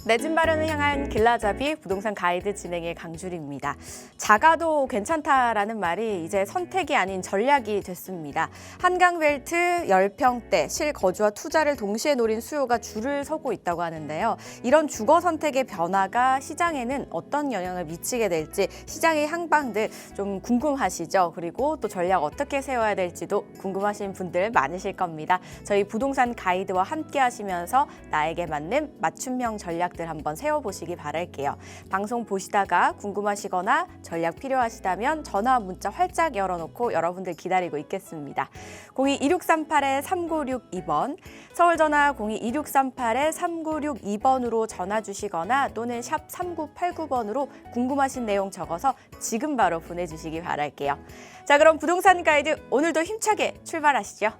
내 집 마련을 향한 길라잡이 부동산 가이드 진행의 강주리입니다. 작아도 괜찮다라는 말이 이제 선택이 아닌 전략이 됐습니다. 한강벨트 10평대 실거주와 투자를 동시에 노린 수요가 줄을 서고 있다고 하는데요. 이런 주거 선택의 변화가 시장에는 어떤 영향을 미치게 될지 시장의 향방들 좀 궁금하시죠? 그리고 또 전략 어떻게 세워야 될지도 궁금하신 분들 많으실 겁니다. 저희 부동산 가이드와 함께 하시면서 나에게 맞는 맞춤형 전략들 한번 세워보시기 바랄게요. 방송 보시다가 궁금하시거나 전략 필요하시다면 전화 문자 활짝 열어놓고 여러분들 기다리고 있겠습니다. 02-2638-3962번, 서울 전화 02-2638-3962번으로 전화 주시거나 또는 샵 3989번으로 궁금하신 내용 적어서 지금 바로 보내주시기 바랄게요. 자, 그럼 부동산 가이드 오늘도 힘차게 출발하시죠.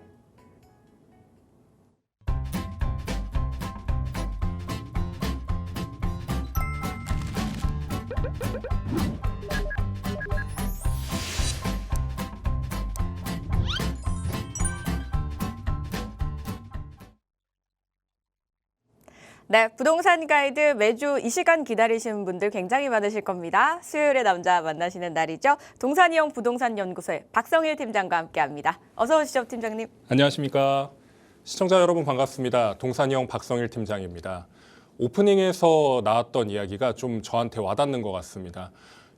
네, 부동산 가이드 매주 이 시간 기다리시는 분들 굉장히 많으실 겁니다. 수요일의 남자 만나시는 날이죠. 동산이용 부동산연구소의 박성일 팀장과 함께합니다. 어서 오시죠, 팀장님. 안녕하십니까. 시청자 여러분 반갑습니다. 동산이용 박성일 팀장입니다. 오프닝에서 나왔던 이야기가 좀 저한테 와닿는 것 같습니다.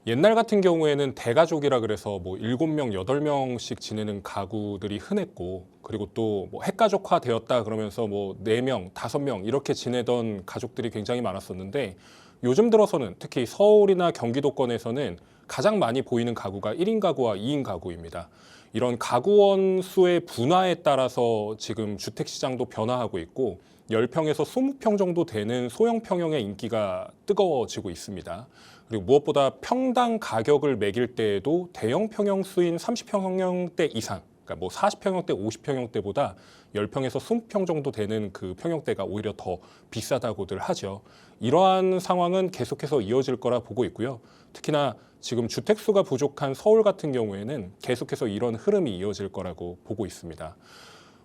옛날 같은 경우에는 대가족이라 그래서 뭐 7명, 8명씩 지내는 가구들이 흔했고, 그리고 또 뭐 핵가족화 되었다 그러면서 뭐 4명, 5명 이렇게 지내던 가족들이 굉장히 많았었는데, 요즘 들어서는 특히 서울이나 경기도권에서는 가장 많이 보이는 가구가 1인 가구와 2인 가구입니다. 이런 가구원 수의 분화에 따라서 지금 주택시장도 변화하고 있고, 10평에서 20평 정도 되는 소형 평형의 인기가 뜨거워지고 있습니다. 그리고 무엇보다 평당 가격을 매길 때에도 대형 평형 수인 30평형대 이상, 그러니까 뭐 40평형대, 50평형대보다 10평에서 20평 정도 되는 그 평형대가 오히려 더 비싸다고들 하죠. 이러한 상황은 계속해서 이어질 거라 보고 있고요. 특히나 지금 주택수가 부족한 서울 같은 경우에는 계속해서 이런 흐름이 이어질 거라고 보고 있습니다.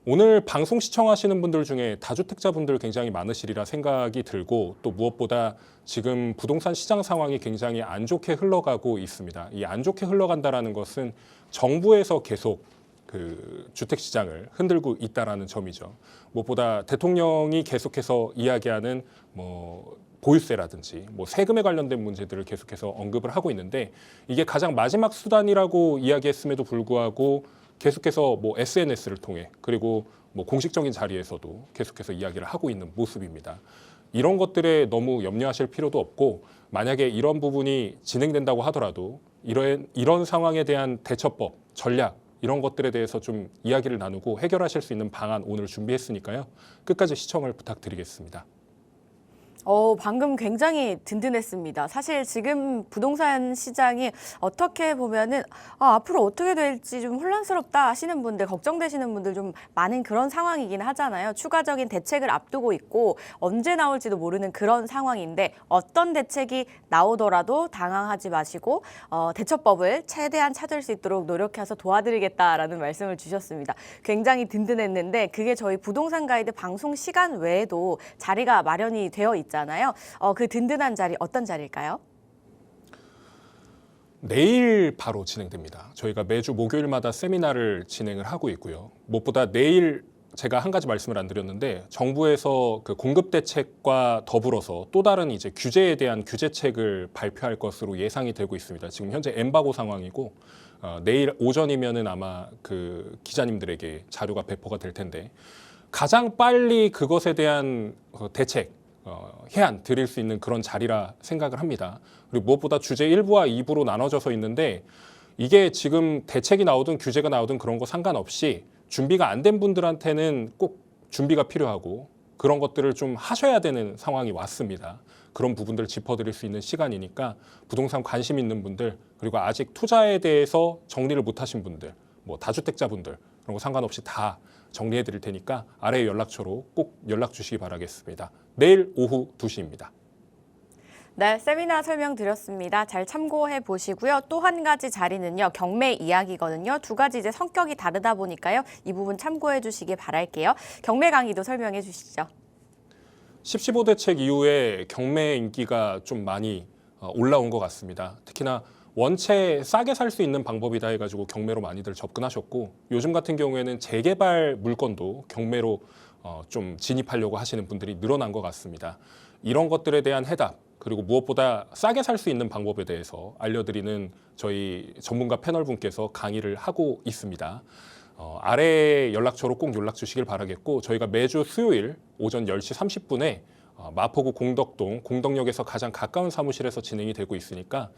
오늘 방송 시청하시는 분들 중에 다주택자분들 굉장히 많으시리라 생각이 들고, 또 무엇보다 지금 부동산 시장 상황이 굉장히 안 좋게 흘러가고 있습니다. 이 안 좋게 흘러간다는 것은 정부에서 계속 그 주택시장을 흔들고 있다는 점이죠. 무엇보다 대통령이 계속해서 이야기하는 뭐 보유세라든지 뭐 세금에 관련된 문제들을 계속해서 언급을 하고 있는데, 이게 가장 마지막 수단이라고 이야기했음에도 불구하고 계속해서 뭐 SNS를 통해, 그리고 뭐 공식적인 자리에서도 계속해서 이야기를 하고 있는 모습입니다. 이런 것들에 너무 염려하실 필요도 없고, 만약에 이런 부분이 진행된다고 하더라도 이런 상황에 대한 대처법, 전략 이런 것들에 대해서 좀 이야기를 나누고 해결하실 수 있는 방안 오늘 준비했으니까요. 끝까지 시청을 부탁드리겠습니다. 방금 굉장히 든든했습니다. 사실 지금 부동산 시장이 어떻게 보면은 앞으로 어떻게 될지 좀 혼란스럽다 하시는 분들, 걱정되시는 분들 좀 많은 그런 상황이긴 하잖아요. 추가적인 대책을 앞두고 있고 언제 나올지도 모르는 그런 상황인데, 어떤 대책이 나오더라도 당황하지 마시고 대처법을 최대한 찾을 수 있도록 노력해서 도와드리겠다라는 말씀을 주셨습니다. 굉장히 든든했는데, 그게 저희 부동산 가이드 방송 시간 외에도 자리가 마련이 되어 있잖아요. 그 든든한 자리 어떤 자리일까요? 내일 바로 진행됩니다. 저희가 매주 목요일마다 세미나를 진행을 하고 있고요. 무엇보다 내일 제가 한 가지 말씀을 안 드렸는데, 정부에서 그 공급 대책과 더불어서 또 다른 이제 규제에 대한 규제책을 발표할 것으로 예상이 되고 있습니다. 지금 현재 엠바고 상황이고, 내일 오전이면은 아마 그 기자님들에게 자료가 배포가 될 텐데, 가장 빨리 그것에 대한 대책, 해안 드릴 수 있는 그런 자리라 생각을 합니다. 그리고 무엇보다 주제 1부와 2부로 나눠져서 있는데, 이게 지금 대책이 나오든 규제가 나오든 그런 거 상관없이 준비가 안 된 분들한테는 꼭 준비가 필요하고 그런 것들을 좀 하셔야 되는 상황이 왔습니다. 그런 부분들을 짚어드릴 수 있는 시간이니까 부동산 관심 있는 분들, 그리고 아직 투자에 대해서 정리를 못 하신 분들, 뭐 다주택자분들 그런 거 상관없이 다 정리해 드릴 테니까 아래 연락처로 꼭 연락 주시기 바라겠습니다. 내일 오후 2시입니다. 네, 세미나 설명드렸습니다. 잘 참고해 보시고요. 또 한 가지 자리는요, 경매 이야기거든요. 두 가지 이제 성격이 다르다 보니까요. 이 부분 참고해 주시기 바랄게요. 경매 강의도 설명해 주시죠. 15대책 이후에 경매 인기가 좀 많이 올라온 것 같습니다. 특히나 원체 싸게 살 수 있는 방법이다 해가지고 경매로 많이들 접근하셨고 요즘 같은 경우에는 재개발 물건도 경매로 좀 진입하려고 하시는 분들이 늘어난 것 같습니다. 이런 것들에 대한 해답 그리고 무엇보다 싸게 살 수 있는 방법에 대해서 알려드리는 저희 전문가 패널분께서 강의를 하고 있습니다. 아래 연락처로 꼭 연락 주시길 바라겠고 저희가 매주 수요일 오전 10시 30분에 마포구 공덕동 공덕역에서 가장 가까운 사무실에서 진행이 되고 있으니까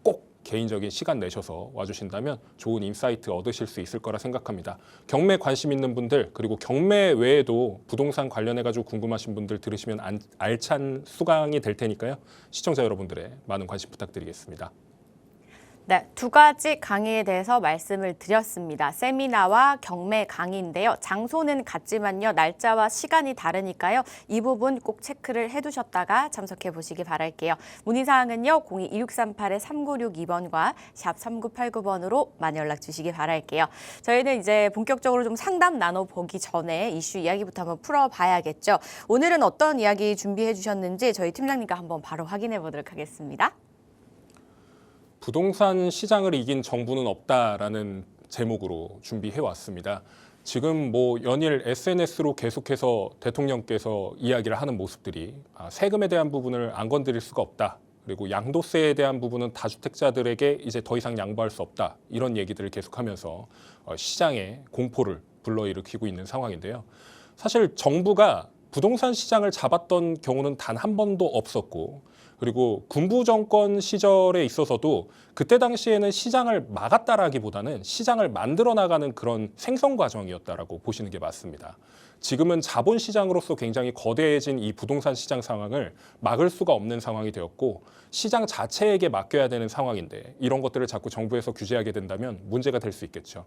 꼭 개인적인 시간 내셔서 와주신다면 좋은 인사이트 얻으실 수 있을 거라 생각합니다. 경매 관심 있는 분들 그리고 경매 외에도 부동산 관련해가지고 궁금하신 분들 들으시면 알찬 수강이 될 테니까요. 시청자 여러분들의 많은 관심 부탁드리겠습니다. 네, 두 가지 강의에 대해서 말씀을 드렸습니다. 세미나와 경매 강의인데요. 장소는 같지만요. 날짜와 시간이 다르니까요. 이 부분 꼭 체크를 해두셨다가 참석해 보시기 바랄게요. 문의사항은요. 02-2638-3962번과 샵 3989번으로 많이 연락 주시기 바랄게요. 저희는 이제 본격적으로 좀 상담 나눠보기 전에 이슈 이야기부터 한번 풀어봐야겠죠. 오늘은 어떤 이야기 준비해 주셨는지 저희 팀장님과 한번 바로 확인해 보도록 하겠습니다. 부동산 시장을 이긴 정부는 없다라는 제목으로 준비해 왔습니다. 지금 연일 SNS로 계속해서 대통령께서 이야기를 하는 모습들이 세금에 대한 부분을 안 건드릴 수가 없다. 그리고 양도세에 대한 부분은 다주택자들에게 이제 더 이상 양보할 수 없다. 이런 얘기들을 계속하면서 시장에 공포를 불러일으키고 있는 상황인데요. 사실 정부가 부동산 시장을 잡았던 경우는 단 한 번도 없었고 그리고 군부 정권 시절에 있어서도 그때 당시에는 시장을 막았다라기보다는 시장을 만들어 나가는 그런 생성 과정이었다라고 보시는 게 맞습니다. 지금은 자본시장으로서 굉장히 거대해진 이 부동산 시장 상황을 막을 수가 없는 상황이 되었고 시장 자체에게 맡겨야 되는 상황인데 이런 것들을 자꾸 정부에서 규제하게 된다면 문제가 될 수 있겠죠.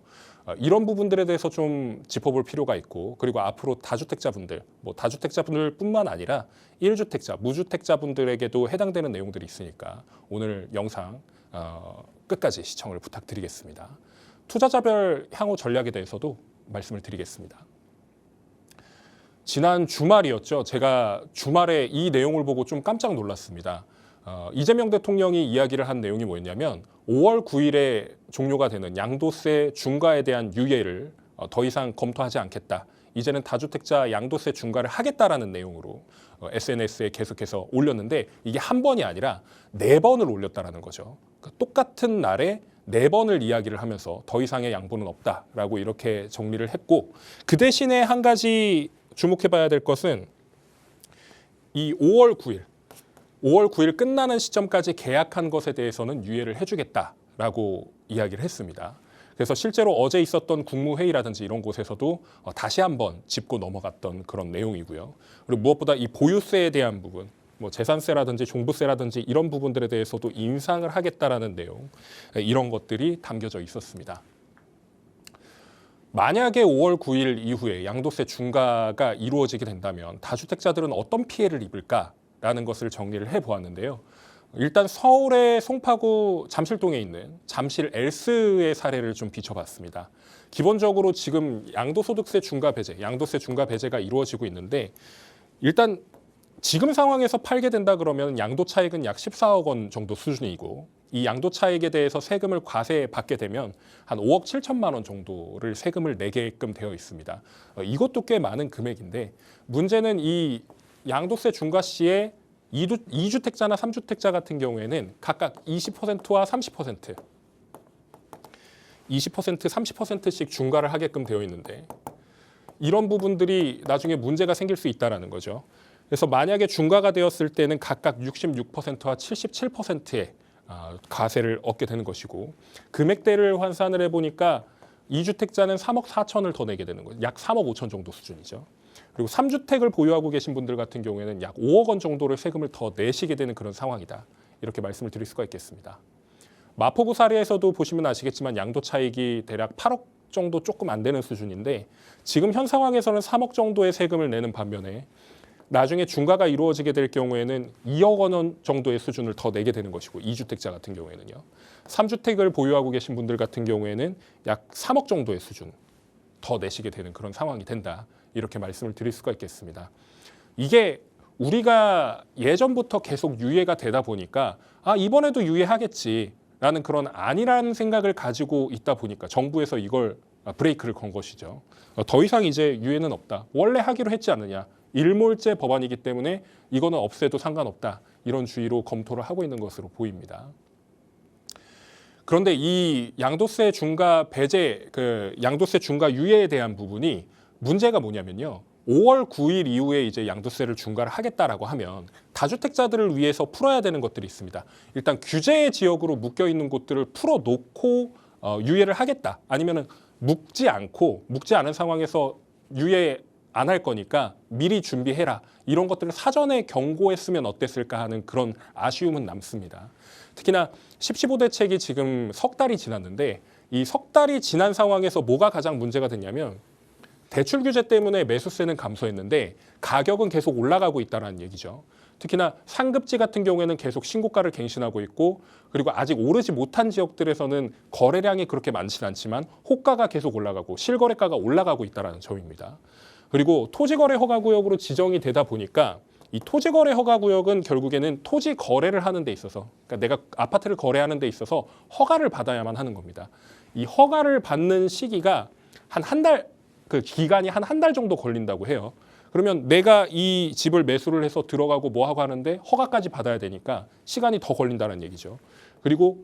이런 부분들에 대해서 좀 짚어볼 필요가 있고 그리고 앞으로 다주택자분들, 다주택자분들뿐만 아니라 1주택자, 무주택자분들에게도 해당되는 내용들이 있으니까 오늘 영상 끝까지 시청을 부탁드리겠습니다. 투자자별 향후 전략에 대해서도 말씀을 드리겠습니다. 지난 주말이었죠. 제가 주말에 이 내용을 보고 좀 깜짝 놀랐습니다. 이재명 대통령이 이야기를 한 내용이 뭐였냐면 5월 9일에 종료가 되는 양도세 중과에 대한 유예를 더 이상 검토하지 않겠다. 이제는 다주택자 양도세 중과를 하겠다라는 내용으로 SNS에 계속해서 올렸는데 이게 한 번이 아니라 4번을 올렸다라는 거죠. 그러니까 똑같은 날에 4번을 이야기를 하면서 더 이상의 양보는 없다라고 이렇게 정리를 했고 그 대신에 한 가지 주목해봐야 될 것은 이 5월 9일 끝나는 시점까지 계약한 것에 대해서는 유예를 해주겠다라고 이야기를 했습니다. 그래서 실제로 어제 있었던 국무회의라든지 이런 곳에서도 다시 한번 짚고 넘어갔던 그런 내용이고요. 그리고 무엇보다 이 보유세에 대한 부분, 재산세라든지 종부세라든지 이런 부분들에 대해서도 인상을 하겠다라는 내용, 이런 것들이 담겨져 있었습니다. 만약에 5월 9일 이후에 양도세 중과가 이루어지게 된다면 다주택자들은 어떤 피해를 입을까라는 것을 정리를 해보았는데요. 일단 서울의 송파구 잠실동에 있는 잠실 엘스의 사례를 좀 비춰봤습니다. 기본적으로 지금 양도소득세 중과 배제, 양도세 중과 배제가 이루어지고 있는데 일단 지금 상황에서 팔게 된다 그러면 양도 차익은 약 14억 원 정도 수준이고 이 양도 차익에 대해서 세금을 과세 받게 되면 한 5억 7천만 원 정도를 세금을 내게끔 되어 있습니다. 이것도 꽤 많은 금액인데 문제는 이 양도세 중과 시에 2주택자나 3주택자 같은 경우에는 각각 20%와 30%, 30%씩 중과를 하게끔 되어 있는데 이런 부분들이 나중에 문제가 생길 수 있다는 거죠. 그래서 만약에 중과가 되었을 때는 각각 66%와 77%의 과세를 얻게 되는 것이고 금액대를 환산을 해보니까 2주택자는 3억 4천을 더 내게 되는 거예요. 약 3억 5천 정도 수준이죠. 그리고 3주택을 보유하고 계신 분들 같은 경우에는 약 5억 원 정도를 세금을 더 내시게 되는 그런 상황이다. 이렇게 말씀을 드릴 수가 있겠습니다. 마포구 사례에서도 보시면 아시겠지만 양도 차익이 대략 8억 정도 조금 안 되는 수준인데 지금 현 상황에서는 3억 정도의 세금을 내는 반면에 나중에 중과가 이루어지게 될 경우에는 2억 원 정도의 수준을 더 내게 되는 것이고 2주택자 같은 경우에는요. 3주택을 보유하고 계신 분들 같은 경우에는 약 3억 정도의 수준 더 내시게 되는 그런 상황이 된다. 이렇게 말씀을 드릴 수가 있겠습니다. 이게 우리가 예전부터 계속 유예가 되다 보니까 이번에도 유예하겠지라는 그런 안일한 생각을 가지고 있다 보니까 정부에서 이걸 브레이크를 건 것이죠. 더 이상 이제 유예는 없다. 원래 하기로 했지 않느냐. 일몰제 법안이기 때문에 이거는 없애도 상관없다. 이런 주의로 검토를 하고 있는 것으로 보입니다. 그런데 이 양도세 중과 배제, 양도세 중과 유예에 대한 부분이 문제가 뭐냐면요. 5월 9일 이후에 이제 양도세를 중과를 하겠다라고 하면 다주택자들을 위해서 풀어야 되는 것들이 있습니다. 일단 규제의 지역으로 묶여 있는 곳들을 풀어놓고 유예를 하겠다. 아니면은 묶지 않은 상황에서 유예 안 할 거니까 미리 준비해라. 이런 것들을 사전에 경고했으면 어땠을까 하는 그런 아쉬움은 남습니다. 특히나 10.15 대책이 지금 석 달이 지났는데 이 석 달이 지난 상황에서 뭐가 가장 문제가 됐냐면 대출 규제 때문에 매수세는 감소했는데 가격은 계속 올라가고 있다는 얘기죠. 특히나 상급지 같은 경우에는 계속 신고가를 갱신하고 있고 그리고 아직 오르지 못한 지역들에서는 거래량이 그렇게 많지는 않지만 호가가 계속 올라가고 실거래가가 올라가고 있다는 점입니다. 그리고 토지거래 허가구역으로 지정이 되다 보니까 이 토지거래 허가구역은 결국에는 토지 거래를 하는 데 있어서 그러니까 내가 아파트를 거래하는 데 있어서 허가를 받아야만 하는 겁니다. 이 허가를 받는 시기가 한 달, 기간이 한 달 정도 걸린다고 해요. 그러면 내가 이 집을 매수를 해서 들어가고 뭐 하고 하는데 허가까지 받아야 되니까 시간이 더 걸린다는 얘기죠. 그리고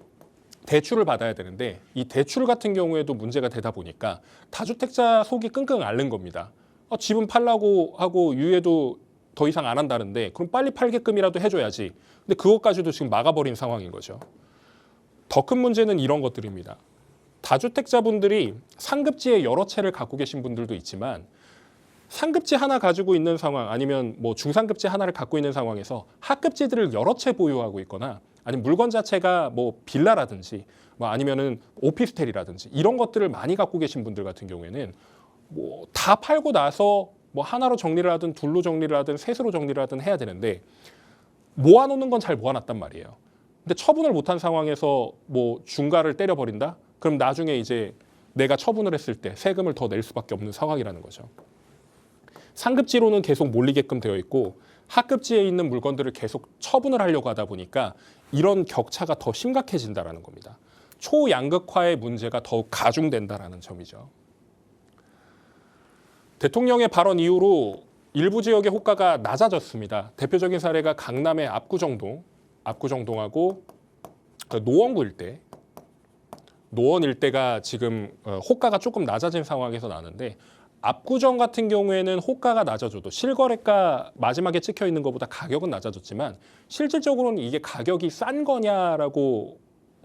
대출을 받아야 되는데 이 대출 같은 경우에도 문제가 되다 보니까 다주택자 속이 끙끙 앓는 겁니다. 집은 팔라고 하고 유예도 더 이상 안 한다는데 그럼 빨리 팔게끔이라도 해줘야지. 근데 그것까지도 지금 막아버린 상황인 거죠. 더 큰 문제는 이런 것들입니다. 다주택자분들이 상급지에 여러 채를 갖고 계신 분들도 있지만 상급지 하나 가지고 있는 상황 아니면 뭐 중상급지 하나를 갖고 있는 상황에서 하급지들을 여러 채 보유하고 있거나 아니면 물건 자체가 뭐 빌라라든지 뭐 아니면은 오피스텔이라든지 이런 것들을 많이 갖고 계신 분들 같은 경우에는 뭐 다 팔고 나서 뭐 하나로 정리를 하든 둘로 정리를 하든 셋으로 정리를 하든 해야 되는데 모아놓는 건 잘 모아놨단 말이에요. 근데 처분을 못한 상황에서 뭐 중과를 때려버린다? 그럼 나중에 이제 내가 처분을 했을 때 세금을 더 낼 수밖에 없는 상황이라는 거죠. 상급지로는 계속 몰리게끔 되어 있고 하급지에 있는 물건들을 계속 처분을 하려고 하다 보니까 이런 격차가 더 심각해진다는 겁니다. 초양극화의 문제가 더욱 가중된다는 점이죠. 대통령의 발언 이후로 일부 지역의 호가가 낮아졌습니다. 대표적인 사례가 강남의 압구정동하고 노원구 일대. 노원 일대가 지금 호가가 조금 낮아진 상황에서 나는데 압구정 같은 경우에는 호가가 낮아져도 실거래가 마지막에 찍혀 있는 것보다 가격은 낮아졌지만 실질적으로는 이게 가격이 싼 거냐라고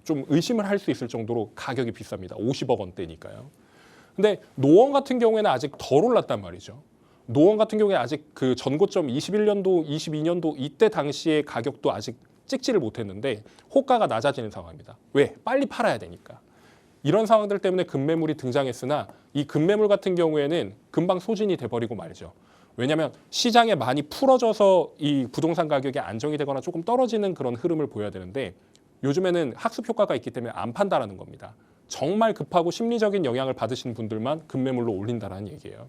좀 의심을 할 수 있을 정도로 가격이 비쌉니다. 50억 원대니까요. 근데 노원 같은 경우에는 아직 덜 올랐단 말이죠. 노원 같은 경우에 아직 그 전고점 21년도, 22년도 이때 당시의 가격도 아직 찍지를 못했는데 호가가 낮아지는 상황입니다. 왜? 빨리 팔아야 되니까. 이런 상황들 때문에 급매물이 등장했으나 이 급매물 같은 경우에는 금방 소진이 돼버리고 말죠. 왜냐하면 시장에 많이 풀어져서 이 부동산 가격이 안정이 되거나 조금 떨어지는 그런 흐름을 보여야 되는데 요즘에는 학습 효과가 있기 때문에 안 판다라는 겁니다. 정말 급하고 심리적인 영향을 받으신 분들만 급매물로 올린다는 얘기예요.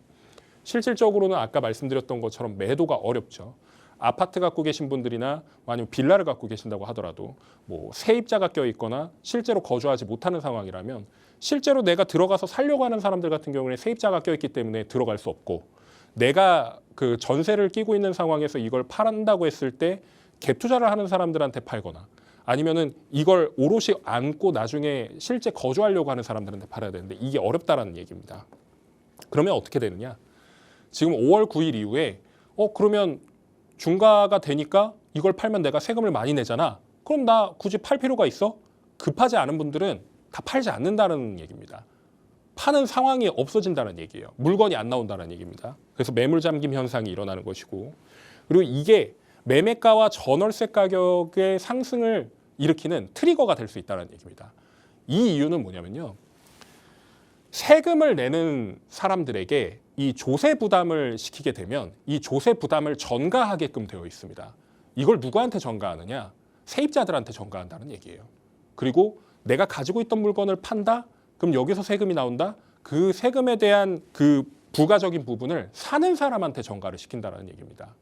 실질적으로는 아까 말씀드렸던 것처럼 매도가 어렵죠. 아파트 갖고 계신 분들이나 아니면 빌라를 갖고 계신다고 하더라도 뭐 세입자가 껴있거나 실제로 거주하지 못하는 상황이라면 실제로 내가 들어가서 살려고 하는 사람들 같은 경우는 세입자가 껴있기 때문에 들어갈 수 없고 내가 그 전세를 끼고 있는 상황에서 이걸 팔한다고 했을 때 갭 투자를 하는 사람들한테 팔거나 아니면은 이걸 오롯이 안고 나중에 실제 거주하려고 하는 사람들한테 팔아야 되는데 이게 어렵다라는 얘기입니다. 그러면 어떻게 되느냐? 지금 5월 9일 이후에 그러면 중과가 되니까 이걸 팔면 내가 세금을 많이 내잖아. 그럼 나 굳이 팔 필요가 있어? 급하지 않은 분들은 다 팔지 않는다는 얘기입니다. 파는 상황이 없어진다는 얘기예요. 물건이 안 나온다는 얘기입니다. 그래서 매물 잠김 현상이 일어나는 것이고 그리고 이게 매매가와 전월세 가격의 상승을 일으키는 트리거가 될 수 있다는 얘기입니다. 이 이유는 뭐냐면요. 세금을 내는 사람들에게 이 조세 부담을 시키게 되면 이 조세 부담을 전가하게끔 되어 있습니다. 이걸 누구한테 전가하느냐? 세입자들한테 전가한다는 얘기예요. 그리고 내가 가지고 있던 물건을 판다? 그럼 여기서 세금이 나온다? 그 세금에 대한 그 부가적인 부분을 사는 사람한테 전가를 시킨다는 얘기입니다.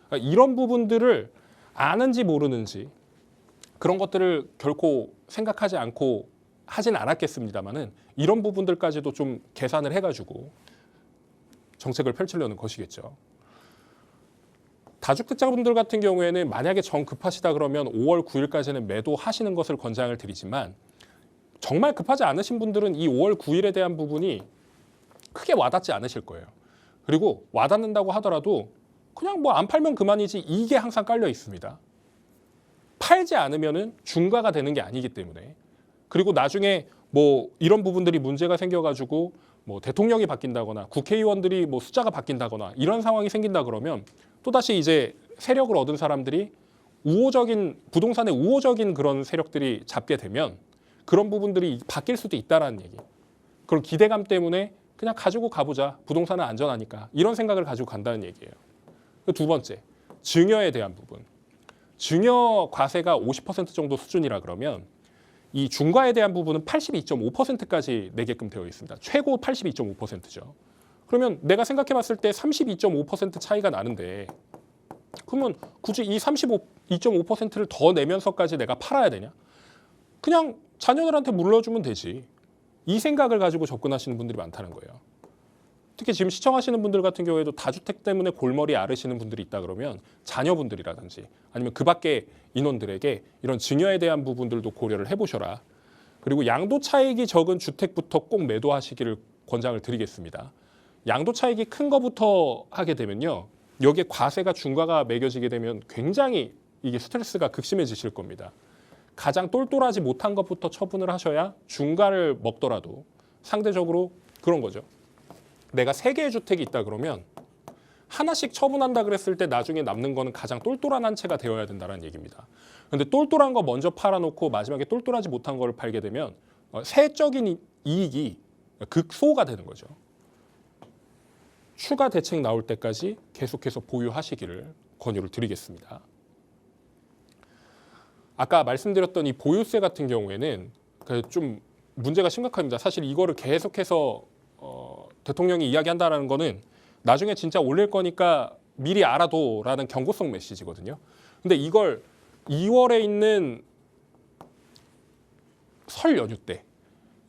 그러니까 이런 부분들을 아는지 모르는지 그런 것들을 결코 생각하지 않고 하진 않았겠습니다만은 이런 부분들까지도 좀 계산을 해가지고 정책을 펼치려는 것이겠죠. 다주택자분들 같은 경우에는 만약에 정 급하시다 그러면 5월 9일까지는 매도하시는 것을 권장을 드리지만 정말 급하지 않으신 분들은 이 5월 9일에 대한 부분이 크게 와닿지 않으실 거예요. 그리고 와닿는다고 하더라도 그냥 뭐 안 팔면 그만이지 이게 항상 깔려 있습니다. 팔지 않으면은 중과가 되는 게 아니기 때문에 그리고 나중에 뭐 이런 부분들이 문제가 생겨가지고 뭐 대통령이 바뀐다거나 국회의원들이 뭐 숫자가 바뀐다거나 이런 상황이 생긴다 그러면 또다시 이제 세력을 얻은 사람들이 우호적인 부동산의 우호적인 그런 세력들이 잡게 되면 그런 부분들이 바뀔 수도 있다라는 얘기. 그런 기대감 때문에 그냥 가지고 가보자. 부동산은 안전하니까. 이런 생각을 가지고 간다는 얘기예요. 두 번째, 증여에 대한 부분. 증여 과세가 50% 정도 수준이라 그러면 이 중과에 대한 부분은 82.5%까지 내게끔 되어 있습니다. 최고 82.5%죠. 그러면 내가 생각해 봤을 때 32.5% 차이가 나는데 그러면 굳이 이 32.5%를 더 내면서까지 내가 팔아야 되냐? 그냥 자녀들한테 물려주면 되지. 이 생각을 가지고 접근하시는 분들이 많다는 거예요. 특히 지금 시청하시는 분들 같은 경우에도 다주택 때문에 골머리 앓으시는 분들이 있다 그러면 자녀분들이라든지 아니면 그 밖의 인원들에게 이런 증여에 대한 부분들도 고려를 해보셔라. 그리고 양도 차익이 적은 주택부터 꼭 매도하시기를 권장을 드리겠습니다. 양도 차익이 큰 거부터 하게 되면요. 여기에 과세가 중과가 매겨지게 되면 굉장히 이게 스트레스가 극심해지실 겁니다. 가장 똘똘하지 못한 것부터 처분을 하셔야 중과를 먹더라도 상대적으로 그런 거죠. 내가 3개의 주택이 있다 그러면 하나씩 처분한다 그랬을 때 나중에 남는 거는 가장 똘똘한 한 채가 되어야 된다는 얘기입니다. 그런데 똘똘한 거 먼저 팔아놓고 마지막에 똘똘하지 못한 거를 팔게 되면 세적인 이익이 극소가 되는 거죠. 추가 대책 나올 때까지 계속해서 보유하시기를 권유를 드리겠습니다. 아까 말씀드렸던 이 보유세 같은 경우에는 좀 문제가 심각합니다. 사실 이거를 계속해서 대통령이 이야기한다는 거는 나중에 진짜 올릴 거니까 미리 알아둬라는 경고성 메시지거든요. 근데 이걸 2월에 있는 설 연휴 때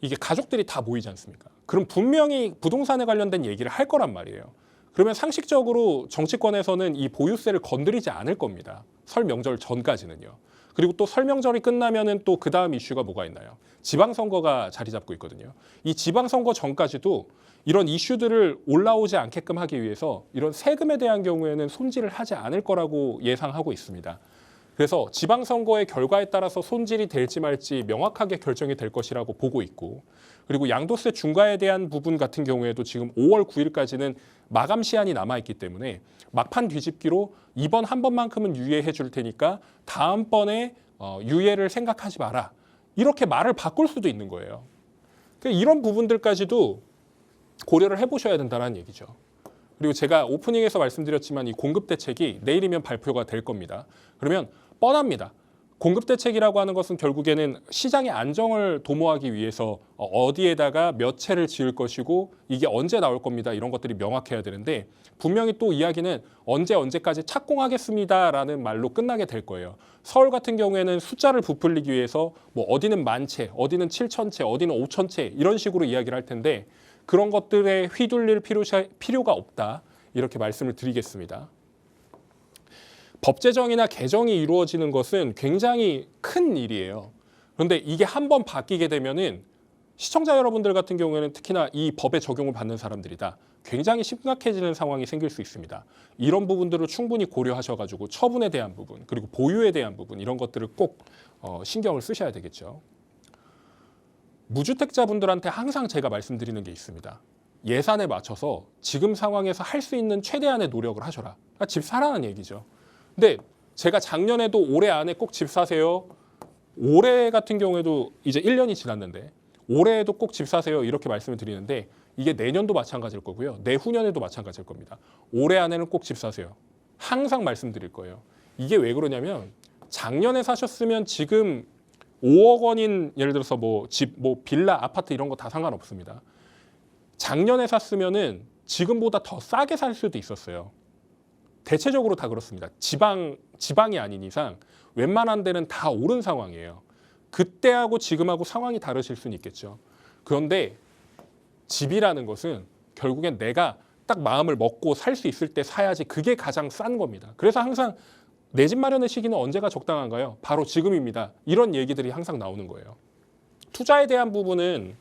이게 가족들이 다 모이지 않습니까? 그럼 분명히 부동산에 관련된 얘기를 할 거란 말이에요. 그러면 상식적으로 정치권에서는 이 보유세를 건드리지 않을 겁니다. 설 명절 전까지는요. 그리고 또 설 명절이 끝나면은 또 그 다음 이슈가 뭐가 있나요? 지방선거가 자리 잡고 있거든요. 이 지방선거 전까지도 이런 이슈들을 올라오지 않게끔 하기 위해서 이런 세금에 대한 경우에는 손질을 하지 않을 거라고 예상하고 있습니다. 그래서 지방선거의 결과에 따라서 손질이 될지 말지 명확하게 결정이 될 것이라고 보고 있고 그리고 양도세 중과에 대한 부분 같은 경우에도 지금 5월 9일까지는 마감 시한이 남아있기 때문에 막판 뒤집기로 이번 한 번만큼은 유예해 줄 테니까 다음번에 유예를 생각하지 마라. 이렇게 말을 바꿀 수도 있는 거예요. 그러니까 이런 부분들까지도 고려를 해보셔야 된다는 얘기죠. 그리고 제가 오프닝에서 말씀드렸지만 이 공급 대책이 내일이면 발표가 될 겁니다. 그러면 뻔합니다. 공급 대책이라고 하는 것은 결국에는 시장의 안정을 도모하기 위해서 어디에다가 몇 채를 지을 것이고 이게 언제 나올 겁니다. 이런 것들이 명확해야 되는데 분명히 또 이야기는 언제까지 착공하겠습니다라는 말로 끝나게 될 거예요. 서울 같은 경우에는 숫자를 부풀리기 위해서 뭐 어디는 10,000채, 어디는 7,000채, 어디는 5,000채 이런 식으로 이야기를 할 텐데 그런 것들에 휘둘릴 필요가 없다. 이렇게 말씀을 드리겠습니다. 법 제정이나 개정이 이루어지는 것은 굉장히 큰 일이에요. 그런데 이게 한번 바뀌게 되면은 시청자 여러분들 같은 경우에는 특히나 이 법의 적용을 받는 사람들이다. 굉장히 심각해지는 상황이 생길 수 있습니다. 이런 부분들을 충분히 고려하셔가지고 처분에 대한 부분 그리고 보유에 대한 부분 이런 것들을 꼭 신경을 쓰셔야 되겠죠. 무주택자분들한테 항상 제가 말씀드리는 게 있습니다. 예산에 맞춰서 지금 상황에서 할 수 있는 최대한의 노력을 하셔라. 그러니까 집 사라는 얘기죠. 근데 제가 작년에도 올해 안에 꼭 집 사세요. 올해 같은 경우에도 이제 1년이 지났는데 올해에도 꼭 집 사세요. 이렇게 말씀을 드리는데 이게 내년도 마찬가지일 거고요. 내후년에도 마찬가지일 겁니다. 올해 안에는 꼭 집 사세요. 항상 말씀드릴 거예요. 이게 왜 그러냐면 작년에 사셨으면 지금 5억 원인 예를 들어서 뭐 집, 뭐 빌라, 아파트 이런 거 다 상관없습니다. 작년에 샀으면은 지금보다 더 싸게 살 수도 있었어요. 대체적으로 다 그렇습니다. 지방이 아닌 이상 웬만한 데는 다 오른 상황이에요. 그때하고 지금하고 상황이 다르실 수는 있겠죠. 그런데 집이라는 것은 결국엔 내가 딱 마음을 먹고 살 수 있을 때 사야지, 그게 가장 싼 겁니다. 그래서 항상 내 집 마련의 시기는 언제가 적당한가요? 바로 지금입니다. 이런 얘기들이 항상 나오는 거예요. 투자에 대한 부분은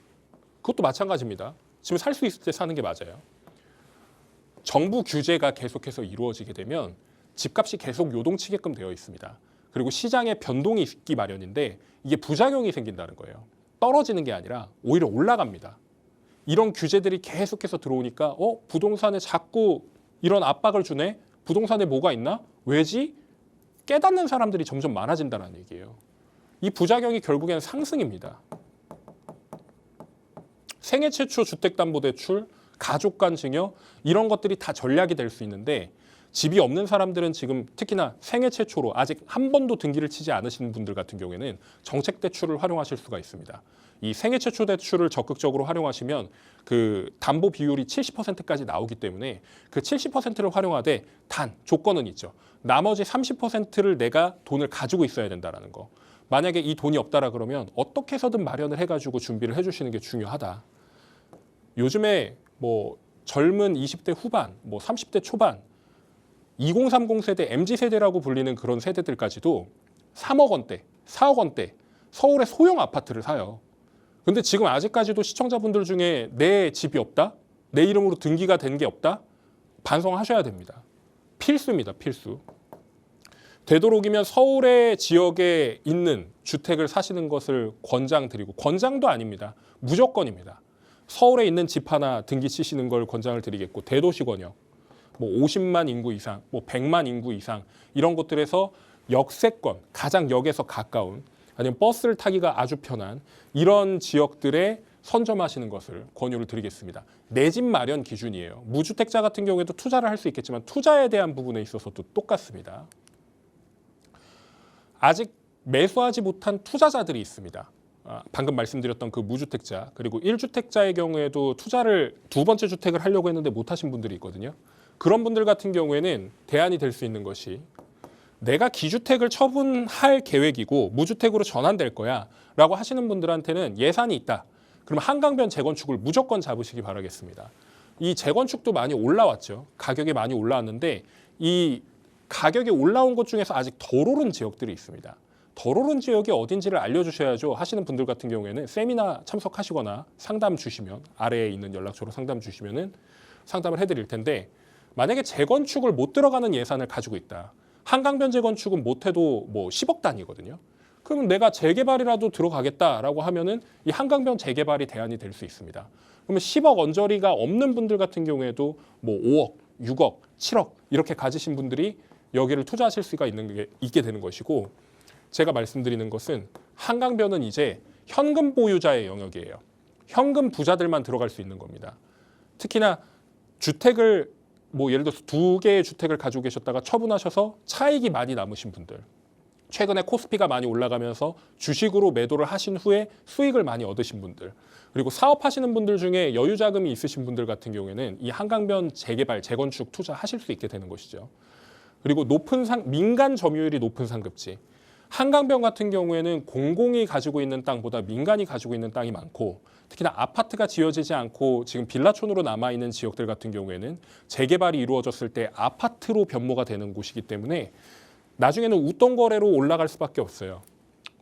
그것도 마찬가지입니다. 지금 살 수 있을 때 사는 게 맞아요. 정부 규제가 계속해서 이루어지게 되면 집값이 계속 요동치게끔 되어 있습니다. 그리고 시장에 변동이 있기 마련인데 이게 부작용이 생긴다는 거예요. 떨어지는 게 아니라 오히려 올라갑니다. 이런 규제들이 계속해서 들어오니까 부동산에 자꾸 이런 압박을 주네? 부동산에 뭐가 있나? 왜지? 깨닫는 사람들이 점점 많아진다는 얘기예요. 이 부작용이 결국에는 상승입니다. 생애 최초 주택담보대출, 가족 간 증여 이런 것들이 다 전략이 될 수 있는데 집이 없는 사람들은 지금 특히나 생애 최초로 아직 한 번도 등기를 치지 않으시는 분들 같은 경우에는 정책 대출을 활용하실 수가 있습니다. 이 생애 최초 대출을 적극적으로 활용하시면 그 담보 비율이 70%까지 나오기 때문에 그 70%를 활용하되 단 조건은 있죠. 나머지 30%를 내가 돈을 가지고 있어야 된다라는 거. 만약에 이 돈이 없다라 그러면 어떻게 해서든 마련을 해가지고 준비를 해주시는 게 중요하다. 요즘에 뭐 젊은 20대 후반, 뭐 30대 초반, 2030 세대, MZ 세대라고 불리는 그런 세대들까지도 3억 원대, 4억 원대 서울의 소형 아파트를 사요. 근데 지금 아직까지도 시청자분들 중에 내 집이 없다? 내 이름으로 등기가 된 게 없다? 반성하셔야 됩니다. 필수입니다, 필수. 되도록이면 서울의 지역에 있는 주택을 사시는 것을 권장드리고, 권장도 아닙니다. 무조건입니다. 서울에 있는 집 하나 등기 치시는 걸 권장을 드리겠고, 대도시 권역, 뭐 50만 인구 이상, 뭐 100만 인구 이상 이런 곳들에서 역세권, 가장 역에서 가까운 아니면 버스를 타기가 아주 편한 이런 지역들에 선점하시는 것을 권유를 드리겠습니다. 내 집 마련 기준이에요. 무주택자 같은 경우에도 투자를 할 수 있겠지만 투자에 대한 부분에 있어서도 똑같습니다. 아직 매수하지 못한 투자자들이 있습니다. 방금 말씀드렸던 그 무주택자, 그리고 1주택자의 경우에도 투자를 두 번째 주택을 하려고 했는데 못하신 분들이 있거든요. 그런 분들 같은 경우에는 대안이 될 수 있는 것이, 내가 기주택을 처분할 계획이고 무주택으로 전환될 거야 라고 하시는 분들한테는 예산이 있다. 그럼 한강변 재건축을 무조건 잡으시기 바라겠습니다. 이 재건축도 많이 올라왔죠. 가격이 많이 올라왔는데 이 가격이 올라온 곳 중에서 아직 덜 오른 지역들이 있습니다. 덜 오른 지역이 어딘지를 알려주셔야죠 하시는 분들 같은 경우에는 세미나 참석하시거나 상담 주시면, 아래에 있는 연락처로 상담 주시면은 상담을 해드릴 텐데, 만약에 재건축을 못 들어가는 예산을 가지고 있다. 한강변 재건축은 못해도 뭐 10억 단위거든요. 그러면 내가 재개발이라도 들어가겠다라고 하면은 이 한강변 재개발이 대안이 될 수 있습니다. 그러면 10억 언저리가 없는 분들 같은 경우에도 뭐 5억, 6억, 7억 이렇게 가지신 분들이 여기를 투자하실 수가 있게 되는 것이고, 제가 말씀드리는 것은 한강변은 이제 현금 보유자의 영역이에요. 현금 부자들만 들어갈 수 있는 겁니다. 특히나 주택을 뭐 예를 들어서 2개의 주택을 가지고 계셨다가 처분하셔서 차익이 많이 남으신 분들, 최근에 코스피가 많이 올라가면서 주식으로 매도를 하신 후에 수익을 많이 얻으신 분들, 그리고 사업하시는 분들 중에 여유 자금이 있으신 분들 같은 경우에는 이 한강변 재개발, 재건축 투자하실 수 있게 되는 것이죠. 그리고 민간 점유율이 높은 상급지, 한강변 같은 경우에는 공공이 가지고 있는 땅보다 민간이 가지고 있는 땅이 많고, 특히나 아파트가 지어지지 않고 지금 빌라촌으로 남아있는 지역들 같은 경우에는 재개발이 이루어졌을 때 아파트로 변모가 되는 곳이기 때문에 나중에는 웃돈 거래로 올라갈 수밖에 없어요.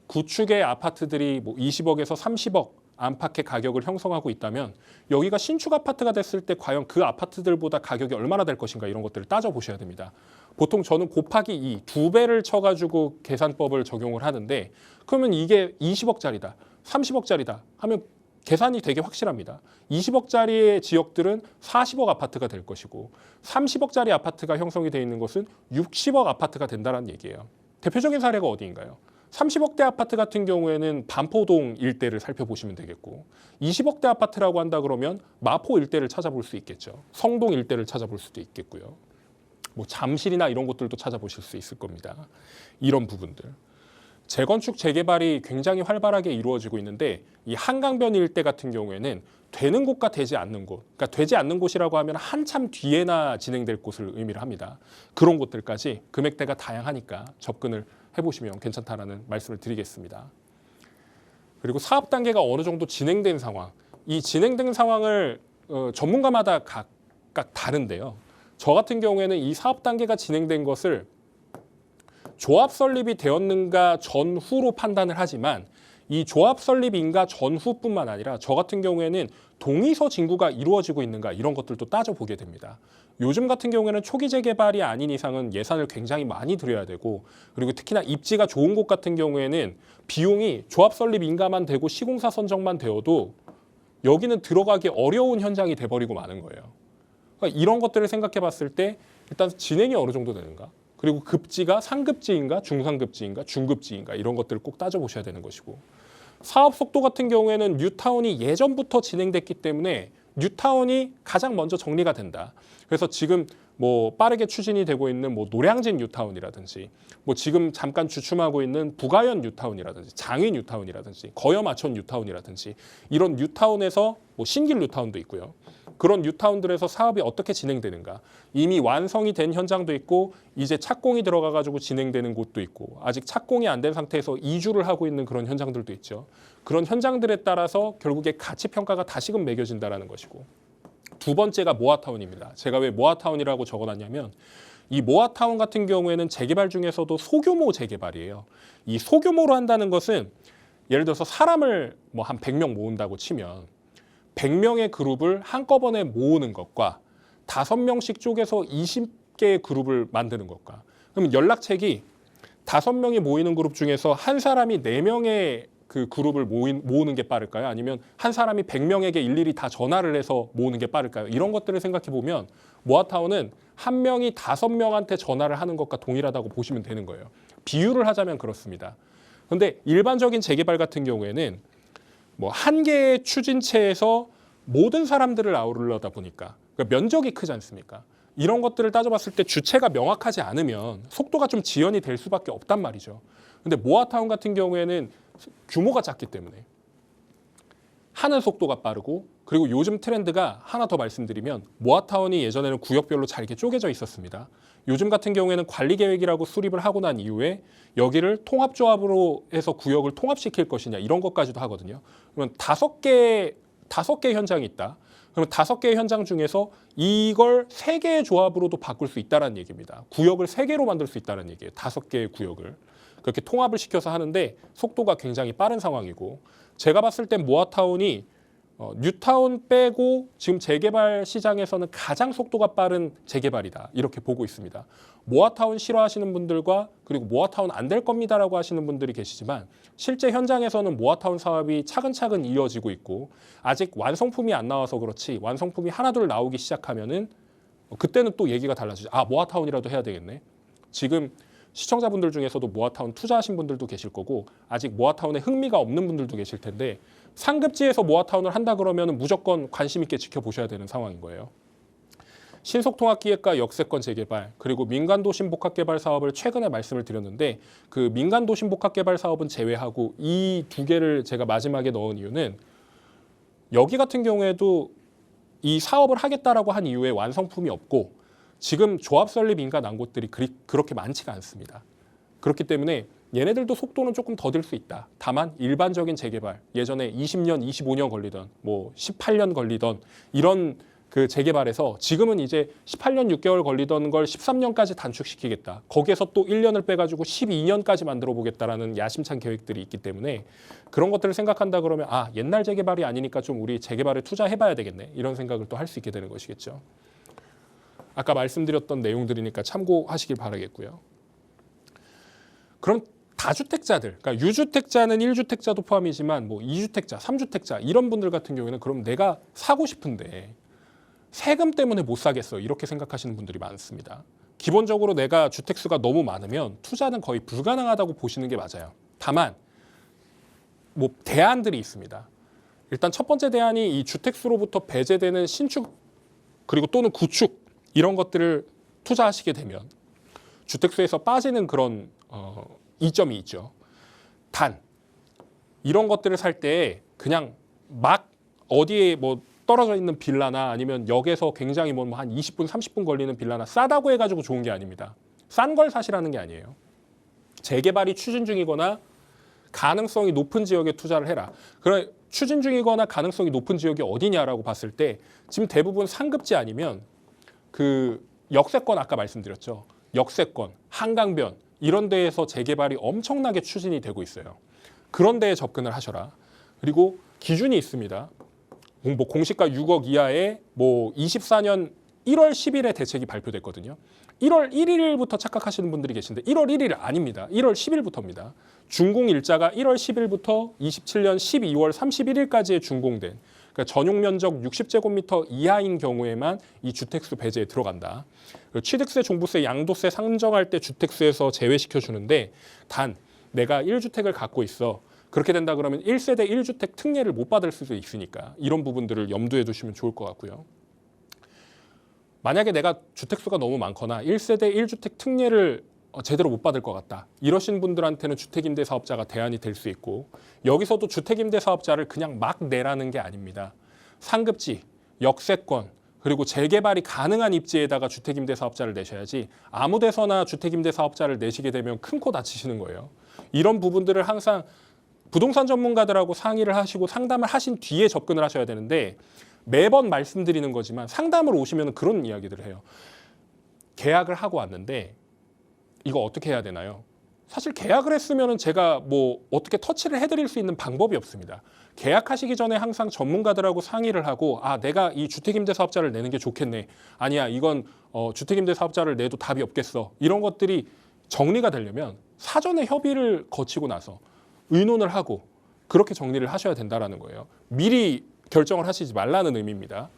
구축의 아파트들이 뭐 20억에서 30억 안팎의 가격을 형성하고 있다면 여기가 신축 아파트가 됐을 때 과연 그 아파트들보다 가격이 얼마나 될 것인가, 이런 것들을 따져보셔야 됩니다. 보통 저는 곱하기 2, 2배를 쳐가지고 계산법을 적용을 하는데, 그러면 이게 20억짜리다, 30억짜리다 하면 계산이 되게 확실합니다. 20억짜리의 지역들은 40억 아파트가 될 것이고 30억짜리 아파트가 형성이 되어 있는 것은 60억 아파트가 된다는 얘기예요. 대표적인 사례가 어디인가요? 30억대 아파트 같은 경우에는 반포동 일대를 살펴보시면 되겠고, 20억대 아파트라고 한다 그러면 마포 일대를 찾아볼 수 있겠죠. 성동 일대를 찾아볼 수도 있겠고요. 뭐 잠실이나 이런 곳들도 찾아보실 수 있을 겁니다. 이런 부분들. 재건축 재개발이 굉장히 활발하게 이루어지고 있는데 이 한강변 일대 같은 경우에는 되는 곳과 되지 않는 곳, 그러니까 되지 않는 곳이라고 하면 한참 뒤에나 진행될 곳을 의미를 합니다. 그런 곳들까지 금액대가 다양하니까 접근을 해보시면 괜찮다라는 말씀을 드리겠습니다. 그리고 사업 단계가 어느 정도 진행된 상황, 이 진행된 상황을 전문가마다 각각 다른데요. 저 같은 경우에는 이 사업 단계가 진행된 것을 조합 설립이 되었는가 전후로 판단을 하지만 이 조합 설립인가 전후뿐만 아니라 저 같은 경우에는 동의서 진구가 이루어지고 있는가 이런 것들도 따져보게 됩니다. 요즘 같은 경우에는 초기 재개발이 아닌 이상은 예산을 굉장히 많이 들여야 되고 그리고 특히나 입지가 좋은 곳 같은 경우에는 비용이 조합 설립인가만 되고 시공사 선정만 되어도 여기는 들어가기 어려운 현장이 돼버리고 마는 거예요. 그러니까 이런 것들을 생각해 봤을 때 일단 진행이 어느 정도 되는가 그리고 급지가 상급지인가 중상급지인가 중급지인가 이런 것들을 꼭 따져보셔야 되는 것이고 사업 속도 같은 경우에는 뉴타운이 예전부터 진행됐기 때문에 뉴타운이 가장 먼저 정리가 된다. 그래서 지금 뭐 빠르게 추진이 되고 있는 뭐 노량진 뉴타운이라든지 뭐 지금 잠깐 주춤하고 있는 부가현 뉴타운이라든지 장위 뉴타운이라든지 거염 아천 뉴타운이라든지 이런 뉴타운에서 뭐 신길 뉴타운도 있고요. 그런 뉴타운들에서 사업이 어떻게 진행되는가. 이미 완성이 된 현장도 있고 이제 착공이 들어가가지고 진행되는 곳도 있고 아직 착공이 안 된 상태에서 이주를 하고 있는 그런 현장들도 있죠. 그런 현장들에 따라서 결국에 가치 평가가 다시금 매겨진다라는 것이고 두 번째가 모아타운입니다. 제가 왜 모아타운이라고 적어놨냐면 이 모아타운 같은 경우에는 재개발 중에서도 소규모 재개발이에요. 이 소규모로 한다는 것은 예를 들어서 사람을 뭐 한 100명 모은다고 치면 100명의 그룹을 한꺼번에 모으는 것과 5명씩 쪼개서 20개의 그룹을 만드는 것과 그러면 연락책이 5명이 모이는 그룹 중에서 한 사람이 4명의 그 그룹을 모으는 게 빠를까요? 아니면 한 사람이 100명에게 일일이 다 전화를 해서 모으는 게 빠를까요? 이런 것들을 생각해 보면 모아타운은 한 명이 5명한테 전화를 하는 것과 동일하다고 보시면 되는 거예요. 비유를 하자면 그렇습니다. 그런데 일반적인 재개발 같은 경우에는 뭐 한 개의 추진체에서 모든 사람들을 아우르려다 보니까 그러니까 면적이 크지 않습니까? 이런 것들을 따져봤을 때 주체가 명확하지 않으면 속도가 좀 지연이 될 수밖에 없단 말이죠. 근데 모아타운 같은 경우에는 규모가 작기 때문에 하는 속도가 빠르고 그리고 요즘 트렌드가 하나 더 말씀드리면 모아타운이 예전에는 구역별로 잘게 쪼개져 있었습니다. 요즘 같은 경우에는 관리계획이라고 수립을 하고 난 이후에 여기를 통합조합으로 해서 구역을 통합시킬 것이냐 이런 것까지도 하거든요. 그러면 5개 현장이 있다. 그러면 5개의 현장 중에서 이걸 3개의 조합으로도 바꿀 수 있다는 얘기입니다. 구역을 3개로 만들 수 있다는 얘기예요. 5개의 구역을. 그렇게 통합을 시켜서 하는데 속도가 굉장히 빠른 상황이고 제가 봤을 땐 모아타운이 뉴타운 빼고 지금 재개발 시장에서는 가장 속도가 빠른 재개발이다. 이렇게 보고 있습니다. 모아타운 싫어하시는 분들과 그리고 모아타운 안 될 겁니다라고 하시는 분들이 계시지만 실제 현장에서는 모아타운 사업이 차근차근 이어지고 있고 아직 완성품이 안 나와서 그렇지 완성품이 하나둘 나오기 시작하면은 그때는 또 얘기가 달라지죠. 아, 모아타운이라도 해야 되겠네. 지금 시청자분들 중에서도 모아타운 투자하신 분들도 계실 거고 아직 모아타운에 흥미가 없는 분들도 계실 텐데 상급지에서 모아타운을 한다 그러면 무조건 관심 있게 지켜보셔야 되는 상황인 거예요. 신속통합기획과 역세권 재개발 그리고 민간도심복합개발 사업을 최근에 말씀을 드렸는데 그 민간도심복합개발 사업은 제외하고 이 2개를 제가 마지막에 넣은 이유는 여기 같은 경우에도 이 사업을 하겠다라고 한 이후에 완성품이 없고 지금 조합 설립 인가 난 곳들이 그렇게 많지가 않습니다. 그렇기 때문에 얘네들도 속도는 조금 더딜 수 있다. 다만 일반적인 재개발, 예전에 20년, 25년 걸리던 뭐 18년 걸리던 이런 그 재개발에서 지금은 이제 18년 6개월 걸리던 걸 13년까지 단축시키겠다. 거기에서 또 1년을 빼가지고 12년까지 만들어 보겠다라는 야심찬 계획들이 있기 때문에 그런 것들을 생각한다 그러면 아, 옛날 재개발이 아니니까 좀 우리 재개발에 투자해봐야 되겠네. 이런 생각을 또 할 수 있게 되는 것이겠죠. 아까 말씀드렸던 내용들이니까 참고하시길 바라겠고요. 그럼 다주택자들, 그러니까 유주택자는 1주택자도 포함이지만 뭐 2주택자, 3주택자 이런 분들 같은 경우에는 그럼 내가 사고 싶은데 세금 때문에 못 사겠어 이렇게 생각하시는 분들이 많습니다. 기본적으로 내가 주택수가 너무 많으면 투자는 거의 불가능하다고 보시는 게 맞아요. 다만 뭐 대안들이 있습니다. 일단 첫 번째 대안이 이 주택수로부터 배제되는 신축 그리고 또는 구축 이런 것들을 투자하시게 되면 주택수에서 빠지는 그런 이점이 있죠. 단 이런 것들을 살 때 그냥 막 어디에 뭐 떨어져 있는 빌라나 아니면 역에서 굉장히 뭐 한 20분, 30분 걸리는 빌라나 싸다고 해가지고 좋은 게 아닙니다. 싼 걸 사시라는 게 아니에요. 재개발이 추진 중이거나 가능성이 높은 지역에 투자를 해라. 그럼 추진 중이거나 가능성이 높은 지역이 어디냐라고 봤을 때 지금 대부분 상급지 아니면 그 역세권 아까 말씀드렸죠. 역세권, 한강변 이런 데에서 재개발이 엄청나게 추진이 되고 있어요. 그런 데에 접근을 하셔라. 그리고 기준이 있습니다. 뭐 공시가 6억 이하에 뭐 24년 1월 10일에 대책이 발표됐거든요. 1월 1일부터 착각하시는 분들이 계신데 1월 1일 아닙니다. 1월 10일부터입니다. 준공 일자가 1월 10일부터 27년 12월 31일까지에 준공된 그러니까 전용 면적 60제곱미터 이하인 경우에만 이 주택수 배제에 들어간다. 취득세, 종부세, 양도세 상정할 때 주택수에서 제외시켜 주는데 단 내가 1주택을 갖고 있어. 그렇게 된다 그러면 1세대 1주택 특례를 못 받을 수도 있으니까 이런 부분들을 염두에 두시면 좋을 것 같고요. 만약에 내가 주택수가 너무 많거나 1세대 1주택 특례를 제대로 못 받을 것 같다. 이러신 분들한테는 주택임대사업자가 대안이 될 수 있고 여기서도 주택임대사업자를 그냥 막 내라는 게 아닙니다. 상급지, 역세권, 그리고 재개발이 가능한 입지에다가 주택임대사업자를 내셔야지 아무 데서나 주택임대사업자를 내시게 되면 큰 코 다치시는 거예요. 이런 부분들을 항상 부동산 전문가들하고 상의를 하시고 상담을 하신 뒤에 접근을 하셔야 되는데 매번 말씀드리는 거지만 상담을 오시면 그런 이야기들을 해요. 계약을 하고 왔는데 이거 어떻게 해야 되나요? 사실 계약을 했으면 제가 뭐 어떻게 터치를 해드릴 수 있는 방법이 없습니다. 계약하시기 전에 항상 전문가들하고 상의를 하고 아 내가 이 주택임대사업자를 내는 게 좋겠네. 아니야 이건 주택임대사업자를 내도 답이 없겠어. 이런 것들이 정리가 되려면 사전에 협의를 거치고 나서 의논을 하고 그렇게 정리를 하셔야 된다는 거예요. 미리 결정을 하시지 말라는 의미입니다.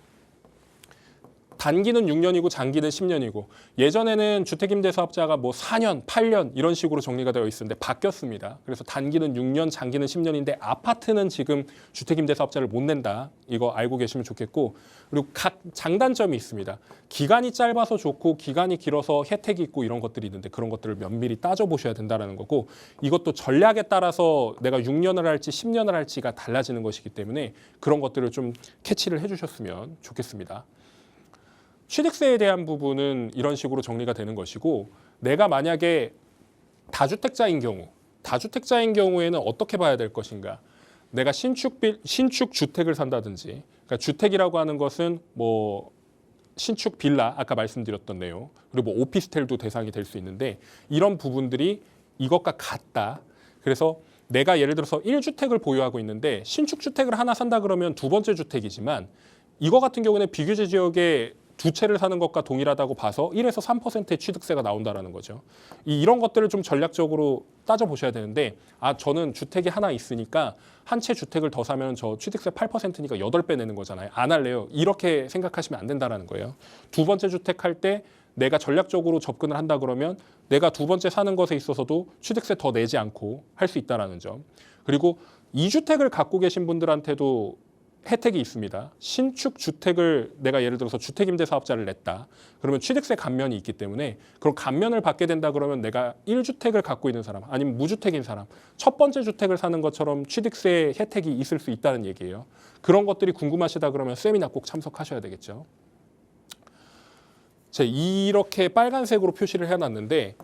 단기는 6년이고 장기는 10년이고 예전에는 주택임대사업자가 뭐 4년, 8년 이런 식으로 정리가 되어 있었는데 바뀌었습니다. 그래서 단기는 6년, 장기는 10년인데 아파트는 지금 주택임대사업자를 못 낸다. 이거 알고 계시면 좋겠고 그리고 각 장단점이 있습니다. 기간이 짧아서 좋고 기간이 길어서 혜택이 있고 이런 것들이 있는데 그런 것들을 면밀히 따져보셔야 된다는 거고 이것도 전략에 따라서 내가 6년을 할지 10년을 할지가 달라지는 것이기 때문에 그런 것들을 좀 캐치를 해주셨으면 좋겠습니다. 취득세에 대한 부분은 이런 식으로 정리가 되는 것이고 내가 만약에 다주택자인 경우에는 어떻게 봐야 될 것인가? 내가 신축 주택을 산다든지 그러니까 주택이라고 하는 것은 뭐 신축 빌라 아까 말씀드렸던 내용 그리고 뭐 오피스텔도 대상이 될 수 있는데 이런 부분들이 이것과 같다. 그래서 내가 예를 들어서 1주택을 보유하고 있는데 신축 주택을 하나 산다 그러면 두 번째 주택이지만 이거 같은 경우는 비규제 지역에 두 채를 사는 것과 동일하다고 봐서 1에서 3%의 취득세가 나온다는 거죠. 이런 것들을 좀 전략적으로 따져보셔야 되는데 저는 주택이 하나 있으니까 한 채 주택을 더 사면 저 취득세 8%니까 8배 내는 거잖아요. 안 할래요. 이렇게 생각하시면 안 된다는 거예요. 두 번째 주택 할 때 내가 전략적으로 접근을 한다 그러면 내가 두 번째 사는 것에 있어서도 취득세 더 내지 않고 할 수 있다는 점. 그리고 2주택을 갖고 계신 분들한테도 혜택이 있습니다. 신축 주택을 내가 예를 들어서 주택임대사업자를 냈다. 그러면 취득세 감면이 있기 때문에 그런 감면을 받게 된다 그러면 내가 1주택을 갖고 있는 사람 아니면 무주택인 사람 첫 번째 주택을 사는 것처럼 취득세 혜택이 있을 수 있다는 얘기예요. 그런 것들이 궁금하시다 그러면 세미나 꼭 참석하셔야 되겠죠. 이렇게 빨간색으로 표시를 해놨는데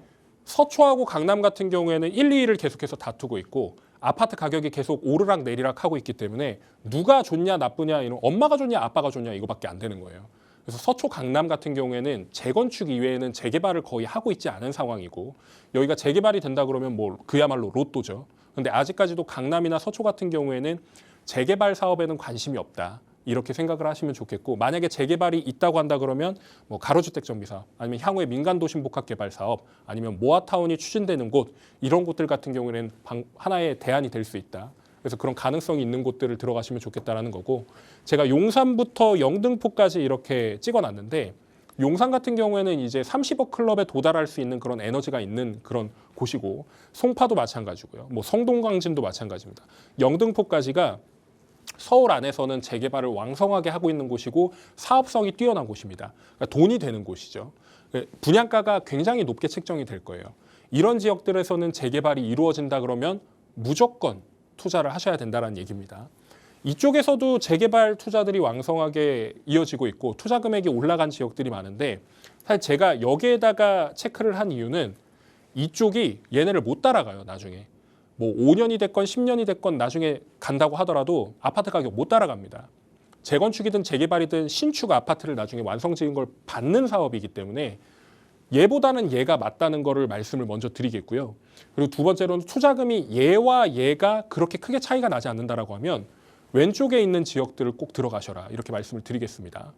서초하고 강남 같은 경우에는 1, 2위를 계속해서 다투고 있고 아파트 가격이 계속 오르락 내리락 하고 있기 때문에 누가 좋냐 나쁘냐 이런 엄마가 좋냐 아빠가 좋냐 이거밖에 안 되는 거예요. 그래서 서초 강남 같은 경우에는 재건축 이외에는 재개발을 거의 하고 있지 않은 상황이고 여기가 재개발이 된다 그러면 뭐 그야말로 로또죠. 근데 아직까지도 강남이나 서초 같은 경우에는 재개발 사업에는 관심이 없다. 이렇게 생각을 하시면 좋겠고 만약에 재개발이 있다고 한다 그러면 뭐 가로주택 정비 사업 아니면 향후에 민간도심 복합개발 사업 아니면 모아타운이 추진되는 곳 이런 곳들 같은 경우에는 하나의 대안이 될 수 있다. 그래서 그런 가능성이 있는 곳들을 들어가시면 좋겠다라는 거고 제가 용산부터 영등포까지 이렇게 찍어놨는데 용산 같은 경우에는 이제 30억 클럽에 도달할 수 있는 그런 에너지가 있는 그런 곳이고 송파도 마찬가지고요. 뭐 성동광진도 마찬가지입니다. 영등포까지가 서울 안에서는 재개발을 왕성하게 하고 있는 곳이고 사업성이 뛰어난 곳입니다. 그러니까 돈이 되는 곳이죠. 분양가가 굉장히 높게 책정이 될 거예요. 이런 지역들에서는 재개발이 이루어진다 그러면 무조건 투자를 하셔야 된다는 얘기입니다. 이쪽에서도 재개발 투자들이 왕성하게 이어지고 있고 투자 금액이 올라간 지역들이 많은데 사실 제가 여기에다가 체크를 한 이유는 이쪽이 얘네를 못 따라가요. 나중에 뭐 5년이 됐건 10년이 됐건 나중에 간다고 하더라도 아파트 가격 못 따라갑니다. 재건축이든 재개발이든 신축 아파트를 나중에 완성 지은 걸 받는 사업이기 때문에 얘보다는 얘가 맞다는 거를 말씀을 먼저 드리겠고요. 그리고 두 번째로는 투자금이 얘와 얘가 그렇게 크게 차이가 나지 않는다라고 하면 왼쪽에 있는 지역들을 꼭 들어가셔라 이렇게 말씀을 드리겠습니다.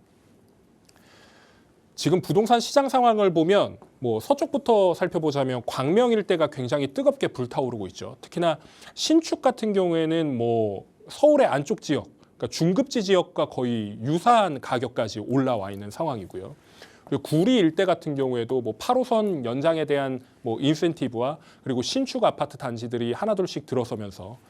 지금 부동산 시장 상황을 보면 뭐 서쪽부터 살펴보자면 광명 일대가 굉장히 뜨겁게 불타오르고 있죠. 특히나 신축 같은 경우에는 뭐 서울의 안쪽 지역, 그러니까 중급지 지역과 거의 유사한 가격까지 올라와 있는 상황이고요. 그리고 구리 일대 같은 경우에도 뭐 8호선 연장에 대한 뭐 인센티브와 그리고 신축 아파트 단지들이 하나둘씩 들어서면서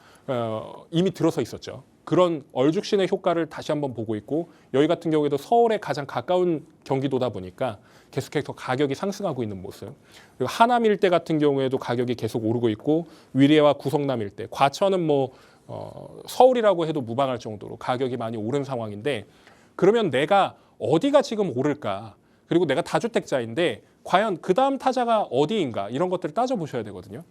이미 들어서 있었죠. 그런 얼죽신의 효과를 다시 한번 보고 있고 여기 같은 경우에도 서울에 가장 가까운 경기도다 보니까 계속해서 가격이 상승하고 있는 모습. 그리고 하남 일대 같은 경우에도 가격이 계속 오르고 있고 위례와 구성남 일대, 과천은 뭐 서울이라고 해도 무방할 정도로 가격이 많이 오른 상황인데 그러면 내가 어디가 지금 오를까? 그리고 내가 다주택자인데 과연 그 다음 타자가 어디인가 이런 것들을 따져보셔야 되거든요.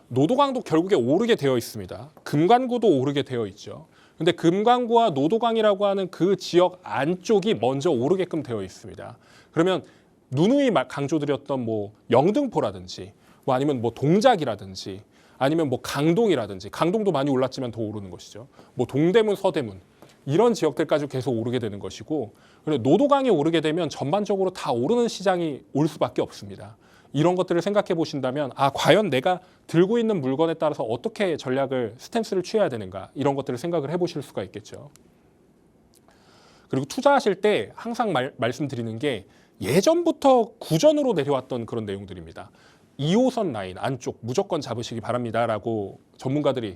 노도강도 결국에 오르게 되어 있습니다. 금관구도 오르게 되어 있죠. 근데 금관구와 노도강이라고 하는 그 지역 안쪽이 먼저 오르게끔 되어 있습니다. 그러면 누누이 강조드렸던 뭐 영등포라든지 뭐 아니면 뭐 동작이라든지 아니면 뭐 강동이라든지 강동도 많이 올랐지만 더 오르는 것이죠. 뭐 동대문, 서대문 이런 지역들까지 계속 오르게 되는 것이고 그리고 노도강이 오르게 되면 전반적으로 다 오르는 시장이 올 수밖에 없습니다. 이런 것들을 생각해 보신다면 과연 내가 들고 있는 물건에 따라서 어떻게 전략을 스탠스를 취해야 되는가 이런 것들을 생각을 해보실 수가 있겠죠. 그리고 투자하실 때 항상 말씀드리는 게 예전부터 구전으로 내려왔던 그런 내용들입니다. 2호선 라인 안쪽 무조건 잡으시기 바랍니다라고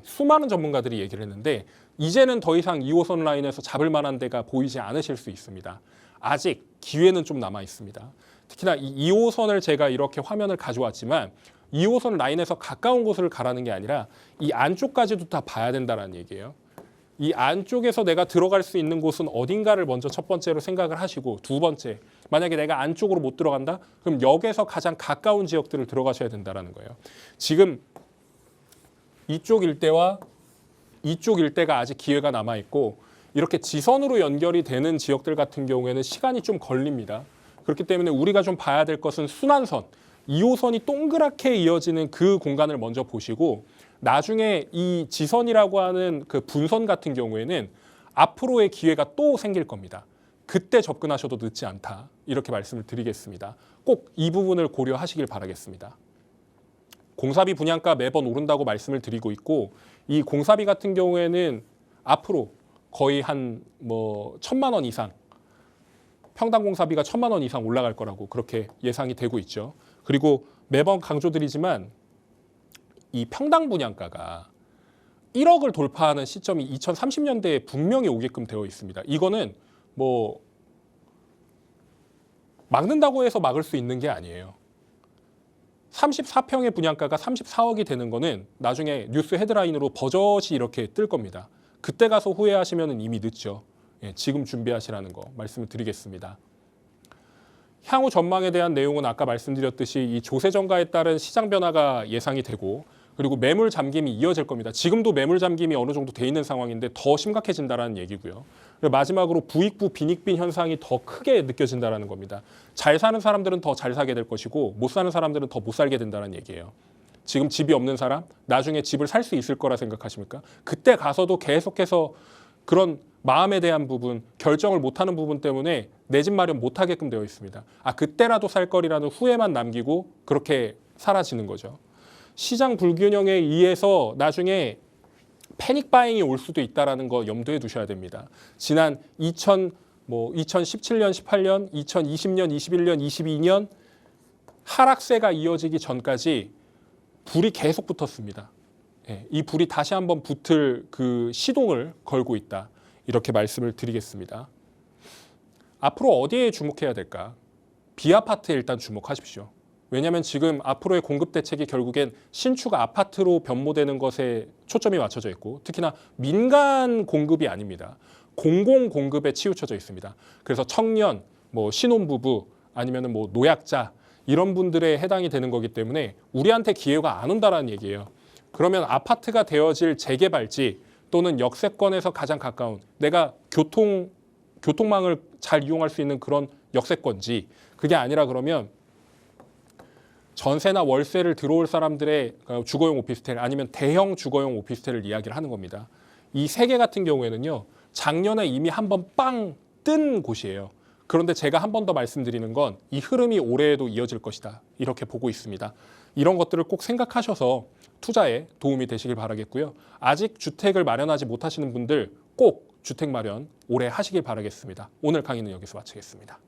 수많은 전문가들이 얘기를 했는데 이제는 더 이상 2호선 라인에서 잡을 만한 데가 보이지 않으실 수 있습니다. 아직 기회는 좀 남아 있습니다. 특히나 이 2호선을 제가 이렇게 화면을 가져왔지만 2호선 라인에서 가까운 곳을 가라는 게 아니라 이 안쪽까지도 다 봐야 된다는 얘기예요. 이 안쪽에서 내가 들어갈 수 있는 곳은 어딘가를 먼저 첫 번째로 생각을 하시고 두 번째, 만약에 내가 안쪽으로 못 들어간다? 그럼 역에서 가장 가까운 지역들을 들어가셔야 된다는 거예요. 지금 이쪽 일대와 이쪽 일대가 아직 기회가 남아있고 이렇게 지선으로 연결이 되는 지역들 같은 경우에는 시간이 좀 걸립니다. 그렇기 때문에 우리가 좀 봐야 될 것은 순환선, 2호선이 동그랗게 이어지는 그 공간을 먼저 보시고 나중에 이 지선이라고 하는 그 분선 같은 경우에는 앞으로의 기회가 또 생길 겁니다. 그때 접근하셔도 늦지 않다. 이렇게 말씀을 드리겠습니다. 꼭 이 부분을 고려하시길 바라겠습니다. 공사비 분양가 매번 오른다고 말씀을 드리고 있고 이 공사비 같은 경우에는 앞으로 거의 한 1,000만 원 이상 평당 공사비가 1,000만 원 이상 올라갈 거라고 그렇게 예상이 되고 있죠. 그리고 매번 강조드리지만 이 평당 분양가가 1억을 돌파하는 시점이 2030년대에 분명히 오게끔 되어 있습니다. 이거는 뭐 막는다고 해서 막을 수 있는 게 아니에요. 34평의 분양가가 34억이 되는 거는 나중에 뉴스 헤드라인으로 버젓이 이렇게 뜰 겁니다. 그때 가서 후회하시면 이미 늦죠. 지금 준비하시라는 거 말씀을 드리겠습니다. 향후 전망에 대한 내용은 아까 말씀드렸듯이 이 조세 정가에 따른 시장 변화가 예상이 되고 그리고 매물 잠김이 이어질 겁니다. 지금도 매물 잠김이 어느 정도 돼 있는 상황인데 더 심각해진다는 얘기고요. 그리고 마지막으로 부익부 빈익빈 현상이 더 크게 느껴진다는 겁니다. 잘 사는 사람들은 더 잘 사게 될 것이고 못 사는 사람들은 더 못 살게 된다는 얘기예요. 지금 집이 없는 사람, 나중에 집을 살 수 있을 거라 생각하십니까? 그때 가서도 계속해서 그런 마음에 대한 부분, 결정을 못하는 부분 때문에 내 집 마련 못하게끔 되어 있습니다. 그때라도 살 거리라는 후회만 남기고 그렇게 사라지는 거죠. 시장 불균형에 의해서 나중에 패닉 바잉이 올 수도 있다는 거 염두에 두셔야 됩니다. 지난 2017년, 18년, 2020년, 21년, 22년 하락세가 이어지기 전까지 불이 계속 붙었습니다. 이 불이 다시 한번 붙을 그 시동을 걸고 있다. 이렇게 말씀을 드리겠습니다. 앞으로 어디에 주목해야 될까? B아파트에 일단 주목하십시오. 왜냐하면 지금 앞으로의 공급 대책이 결국엔 신축 아파트로 변모되는 것에 초점이 맞춰져 있고 특히나 민간 공급이 아닙니다. 공공 공급에 치우쳐져 있습니다. 그래서 청년, 뭐 신혼부부 아니면은 뭐 노약자 이런 분들에 해당이 되는 거기 때문에 우리한테 기회가 안 온다라는 얘기예요. 그러면 아파트가 되어질 재개발지 또는 역세권에서 가장 가까운 내가 교통망을 잘 이용할 수 있는 그런 역세권지 그게 아니라 그러면 전세나 월세를 들어올 사람들의 주거용 오피스텔 아니면 대형 주거용 오피스텔을 이야기를 하는 겁니다. 이 세 개 같은 경우에는요. 작년에 이미 한번 빵 뜬 곳이에요. 그런데 제가 한 번 더 말씀드리는 건 이 흐름이 올해에도 이어질 것이다. 이렇게 보고 있습니다. 이런 것들을 꼭 생각하셔서 투자에 도움이 되시길 바라겠고요. 아직 주택을 마련하지 못하시는 분들 꼭 주택 마련 올해 하시길 바라겠습니다. 오늘 강의는 여기서 마치겠습니다.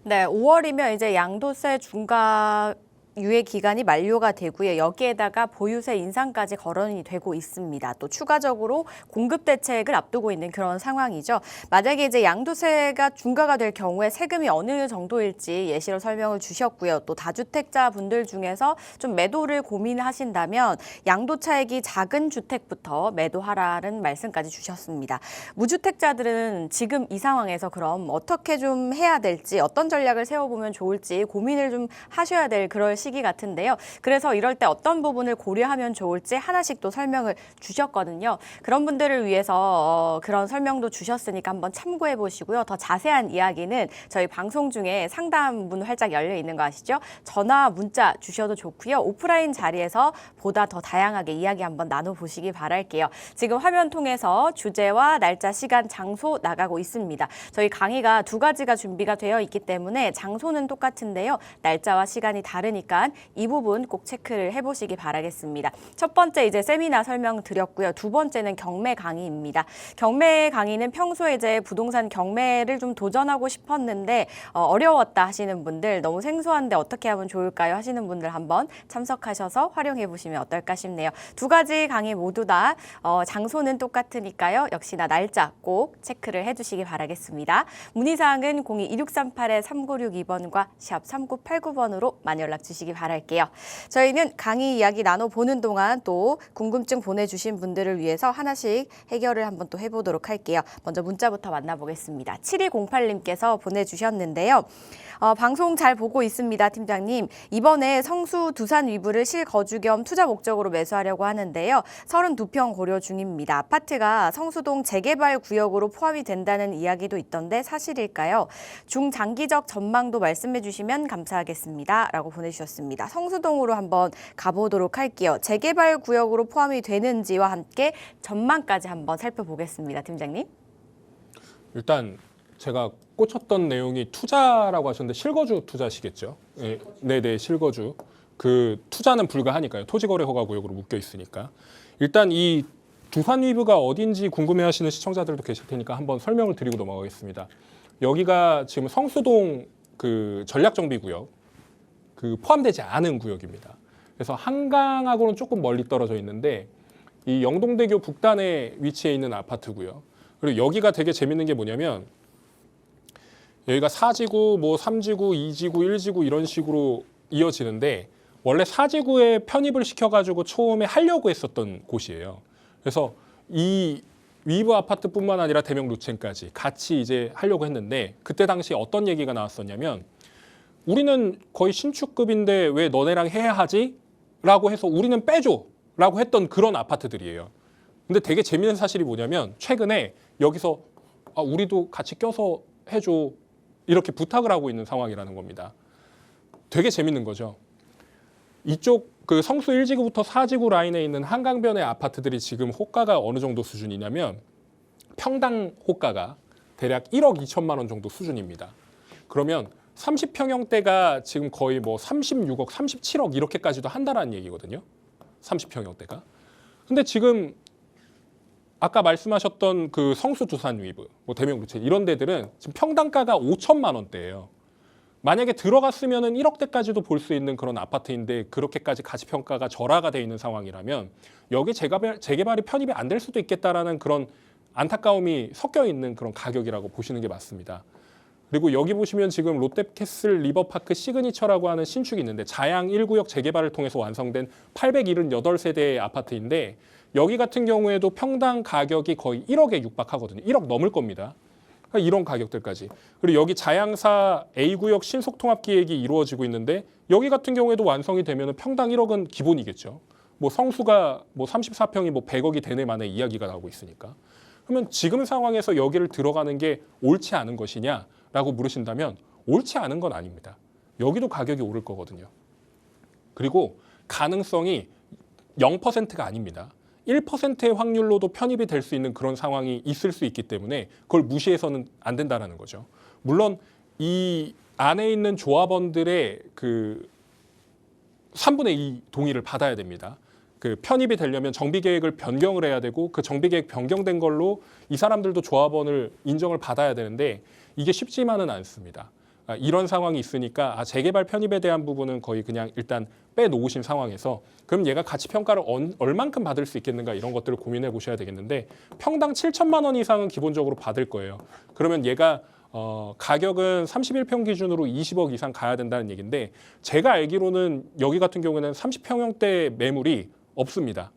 네, 5월이면 이제 양도세 중과 유예 기간이 만료가 되고요. 여기에다가 보유세 인상까지 거론이 되고 있습니다. 또 추가적으로 공급 대책을 앞두고 있는 그런 상황이죠. 만약에 이제 양도세가 중과가 될 경우에 세금이 어느 정도일지 예시로 설명을 주셨고요. 또 다주택자 분들 중에서 좀 매도를 고민하신다면 양도차익이 작은 주택부터 매도하라는 말씀까지 주셨습니다. 무주택자들은 지금 이 상황에서 그럼 어떻게 좀 해야 될지 어떤 전략을 세워보면 좋을지 고민을 좀 하셔야 될 그럴 시기 같은데요. 그래서 이럴 때 어떤 부분을 고려하면 좋을지 하나씩 또 설명을 주셨거든요. 그런 분들을 위해서 그런 설명도 주셨으니까 한번 참고해 보시고요. 더 자세한 이야기는 저희 방송 중에 상담문 활짝 열려 있는 거 아시죠? 전화, 문자 주셔도 좋고요. 오프라인 자리에서 보다 더 다양하게 이야기 한번 나눠보시기 바랄게요. 지금 화면 통해서 주제와 날짜, 시간, 장소 나가고 있습니다. 저희 강의가 2가지가 준비가 되어 있기 때문에 장소는 똑같은데요. 날짜와 시간이 다르니까 이 부분 꼭 체크를 해보시기 바라겠습니다. 첫 번째 이제 세미나 설명드렸고요. 두 번째는 경매 강의입니다. 경매 강의는 평소에 이제 부동산 경매를 좀 도전하고 싶었는데 어려웠다 하시는 분들, 너무 생소한데 어떻게 하면 좋을까요 하시는 분들 한번 참석하셔서 활용해 보시면 어떨까 싶네요. 2가지 강의 모두 다 장소는 똑같으니까요. 역시나 날짜 꼭 체크를 해주시기 바라겠습니다. 문의사항은 02-2638-3962번과 샵 3989번으로 많이 연락 주시기 바랄게요. 저희는 강의 이야기 나눠보는 동안 또 궁금증 보내주신 분들을 위해서 하나씩 해결을 한번 또 해보도록 할게요. 먼저 문자부터 만나보겠습니다. 7208님께서 보내주셨는데요. 방송 잘 보고 있습니다, 팀장님. 이번에 성수 두산 위브를 실거주 겸 투자 목적으로 매수하려고 하는데요. 32평 고려 중입니다. 아파트가 성수동 재개발 구역으로 포함이 된다는 이야기도 있던데 사실일까요? 중장기적 전망도 말씀해 주시면 감사하겠습니다. 라고 보내주셨습니다. 성수동으로 한번 가보도록 할게요. 재개발 구역으로 포함이 되는지와 함께 전망까지 한번 살펴보겠습니다, 팀장님. 일단 제가 꽂혔던 내용이 투자라고 하셨는데 실거주 투자시겠죠? 네, 네네 실거주. 그 투자는 불가하니까요. 토지거래허가구역으로 묶여 있으니까. 일단 이 두산 위브가 어딘지 궁금해하시는 시청자들도 계실 테니까 한번 설명을 드리고 넘어가겠습니다. 여기가 지금 성수동 그 전략정비구역 그 포함되지 않은 구역입니다. 그래서 한강하고는 조금 멀리 떨어져 있는데 이 영동대교 북단에 위치해 있는 아파트고요. 그리고 여기가 되게 재밌는 게 뭐냐면 여기가 4지구, 뭐 3지구, 2지구, 1지구 이런 식으로 이어지는데 원래 4지구에 편입을 시켜가지고 처음에 하려고 했었던 곳이에요. 그래서 이 위브 아파트뿐만 아니라 대명 루첸까지 같이 이제 하려고 했는데 그때 당시 어떤 얘기가 나왔었냐면 우리는 거의 신축급인데 왜 너네랑 해야 하지? 라고 해서 우리는 빼줘 라고 했던 그런 아파트들이에요. 근데 되게 재밌는 사실이 뭐냐면 최근에 여기서 우리도 같이 껴서 해줘 이렇게 부탁을 하고 있는 상황이라는 겁니다. 되게 재밌는 거죠. 이쪽 그 성수 1지구부터 4지구 라인에 있는 한강변의 아파트들이 지금 호가가 어느 정도 수준이냐면 평당 호가가 대략 1억 2천만 원 정도 수준입니다. 그러면 30평형대가 지금 거의 뭐 36억, 37억 이렇게까지도 한다라는 얘기거든요. 30평형대가. 근데 지금 아까 말씀하셨던 그 성수 두산 위브, 뭐 대명 루첸 이런 데들은 지금 평당가가 5천만 원대예요. 만약에 들어갔으면은 1억대까지도 볼 수 있는 그런 아파트인데 그렇게까지 가치평가가 절하가 돼 있는 상황이라면 여기 재개발이 편입이 안 될 수도 있겠다라는 그런 안타까움이 섞여 있는 그런 가격이라고 보시는 게 맞습니다. 그리고 여기 보시면 지금 롯데캐슬 리버파크 시그니처라고 하는 신축이 있는데 자양 1구역 재개발을 통해서 완성된 878세대의 아파트인데 여기 같은 경우에도 평당 가격이 거의 1억에 육박하거든요. 1억 넘을 겁니다. 그러니까 이런 가격들까지. 그리고 여기 자양사 A구역 신속통합기획이 이루어지고 있는데 여기 같은 경우에도 완성이 되면 평당 1억은 기본이겠죠. 뭐 성수가 뭐 34평이 뭐 100억이 되네 만에 이야기가 나오고 있으니까. 그러면 지금 상황에서 여기를 들어가는 게 옳지 않은 것이냐라고 물으신다면 옳지 않은 건 아닙니다. 여기도 가격이 오를 거거든요. 그리고 가능성이 0%가 아닙니다. 1%의 확률로도 편입이 될 수 있는 그런 상황이 있을 수 있기 때문에 그걸 무시해서는 안 된다는 거죠. 물론 이 안에 있는 조합원들의 그 3분의 2 동의를 받아야 됩니다. 그 편입이 되려면 정비계획을 변경을 해야 되고 그 정비계획 변경된 걸로 이 사람들도 조합원을 인정을 받아야 되는데 이게 쉽지만은 않습니다. 이런 상황이 있으니까 재개발 편입에 대한 부분은 거의 그냥 일단 빼놓으신 상황에서 그럼 얘가 가치평가를 얼만큼 받을 수 있겠는가 이런 것들을 고민해 보셔야 되겠는데 평당 7천만 원 이상은 기본적으로 받을 거예요. 그러면 얘가 가격은 31평 기준으로 20억 이상 가야 된다는 얘기인데 제가 알기로는 여기 같은 경우는 30평형대 매물이 없습니다.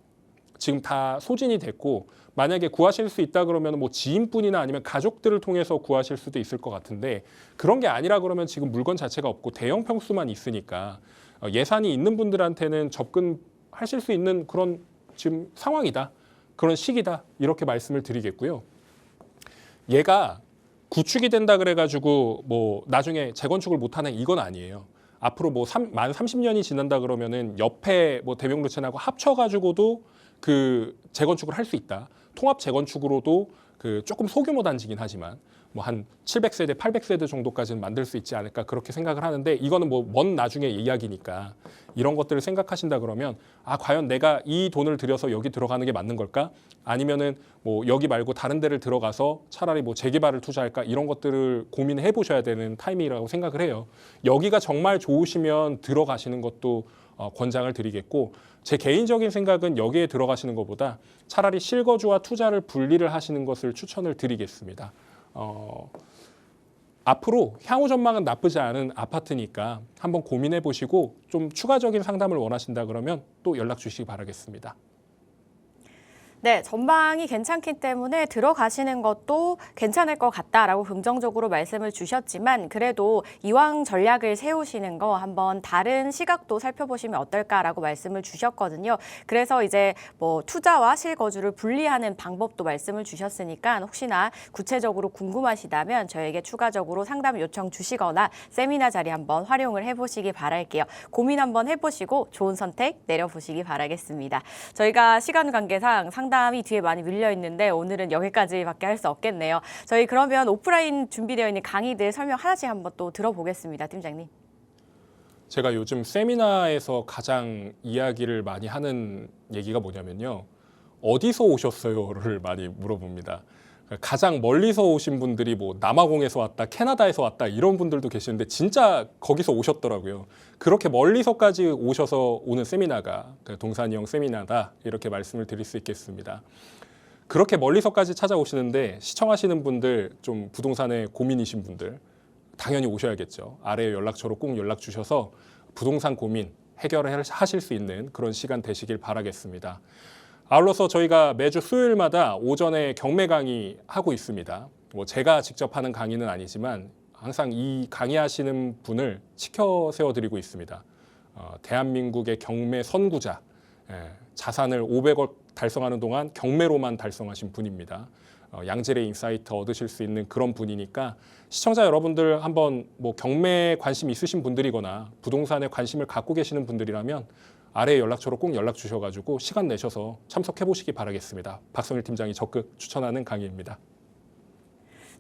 지금 다 소진이 됐고 만약에 구하실 수 있다 그러면 뭐 지인분이나 아니면 가족들을 통해서 구하실 수도 있을 것 같은데 그런 게 아니라 그러면 지금 물건 자체가 없고 대형 평수만 있으니까 예산이 있는 분들한테는 접근하실 수 있는 그런 지금 상황이다. 그런 시기다. 이렇게 말씀을 드리겠고요. 얘가 구축이 된다 그래가지고 뭐 나중에 재건축을 못하는 이건 아니에요. 앞으로 뭐 만 30년이 지난다 그러면은 옆에 뭐 대명루천하고 합쳐가지고도 그 재건축을 할 수 있다. 통합 재건축으로도 그 조금 소규모 단지긴 하지만 뭐 한 700세대, 800세대 정도까지는 만들 수 있지 않을까 그렇게 생각을 하는데 이거는 뭐 먼 나중에 이야기니까 이런 것들을 생각하신다 그러면 과연 내가 이 돈을 들여서 여기 들어가는 게 맞는 걸까? 아니면은 뭐 여기 말고 다른 데를 들어가서 차라리 뭐 재개발을 투자할까? 이런 것들을 고민해 보셔야 되는 타이밍이라고 생각을 해요. 여기가 정말 좋으시면 들어가시는 것도 권장을 드리겠고 제 개인적인 생각은 여기에 들어가시는 것보다 차라리 실거주와 투자를 분리를 하시는 것을 추천을 드리겠습니다. 앞으로 향후 전망은 나쁘지 않은 아파트니까 한번 고민해 보시고 좀 추가적인 상담을 원하신다 그러면 또 연락 주시기 바라겠습니다. 네, 전망이 괜찮기 때문에 들어가시는 것도 괜찮을 것 같다라고 긍정적으로 말씀을 주셨지만 그래도 이왕 전략을 세우시는 거 한번 다른 시각도 살펴보시면 어떨까라고 말씀을 주셨거든요. 그래서 이제 뭐 투자와 실거주를 분리하는 방법도 말씀을 주셨으니까 혹시나 구체적으로 궁금하시다면 저에게 추가적으로 상담 요청 주시거나 세미나 자리 한번 활용을 해보시기 바랄게요. 고민 한번 해보시고 좋은 선택 내려보시기 바라겠습니다. 저희가 시간 관계상 상담이 뒤에 많이 밀려 있는데 오늘은 여기까지밖에 할 수 없겠네요. 저희 그러면 오프라인 준비되어 있는 강의들 설명 하나씩 한번 또 들어보겠습니다, 팀장님. 제가 요즘 세미나에서 가장 이야기를 많이 하는 얘기가 뭐냐면요. 어디서 오셨어요를 많이 물어봅니다. 가장 멀리서 오신 분들이 뭐 남아공에서 왔다, 캐나다에서 왔다 이런 분들도 계시는데 진짜 거기서 오셨더라고요. 그렇게 멀리서까지 오셔서 오는 세미나가 동산이형 세미나다 이렇게 말씀을 드릴 수 있겠습니다. 그렇게 멀리서까지 찾아오시는데 시청하시는 분들 좀 부동산에 고민이신 분들 당연히 오셔야겠죠. 아래 연락처로 꼭 연락 주셔서 부동산 고민 해결을 하실 수 있는 그런 시간 되시길 바라겠습니다. 아울러서 저희가 매주 수요일마다 오전에 경매 강의 하고 있습니다. 뭐 제가 직접 하는 강의는 아니지만 항상 이 강의하시는 분을 치켜 세워드리고 있습니다. 대한민국의 경매 선구자, 자산을 500억 달성하는 동안 경매로만 달성하신 분입니다. 양질의 인사이트 얻으실 수 있는 그런 분이니까 시청자 여러분들 한번 뭐 경매에 관심 있으신 분들이거나 부동산에 관심을 갖고 계시는 분들이라면 아래 연락처로 꼭 연락 주셔가지고 시간 내셔서 참석해 보시기 바라겠습니다. 박성일 팀장이 적극 추천하는 강의입니다.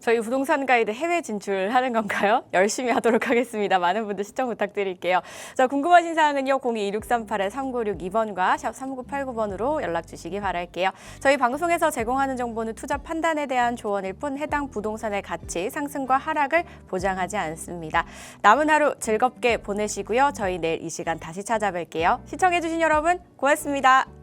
저희 부동산 가이드 해외 진출하는 건가요? 열심히 하도록 하겠습니다. 많은 분들 시청 부탁드릴게요. 자, 궁금하신 사항은요. 02-2638-3962번과 샵 3989번으로 연락 주시기 바랄게요. 저희 방송에서 제공하는 정보는 투자 판단에 대한 조언일 뿐 해당 부동산의 가치, 상승과 하락을 보장하지 않습니다. 남은 하루 즐겁게 보내시고요. 저희 내일 이 시간 다시 찾아뵐게요. 시청해주신 여러분 고맙습니다.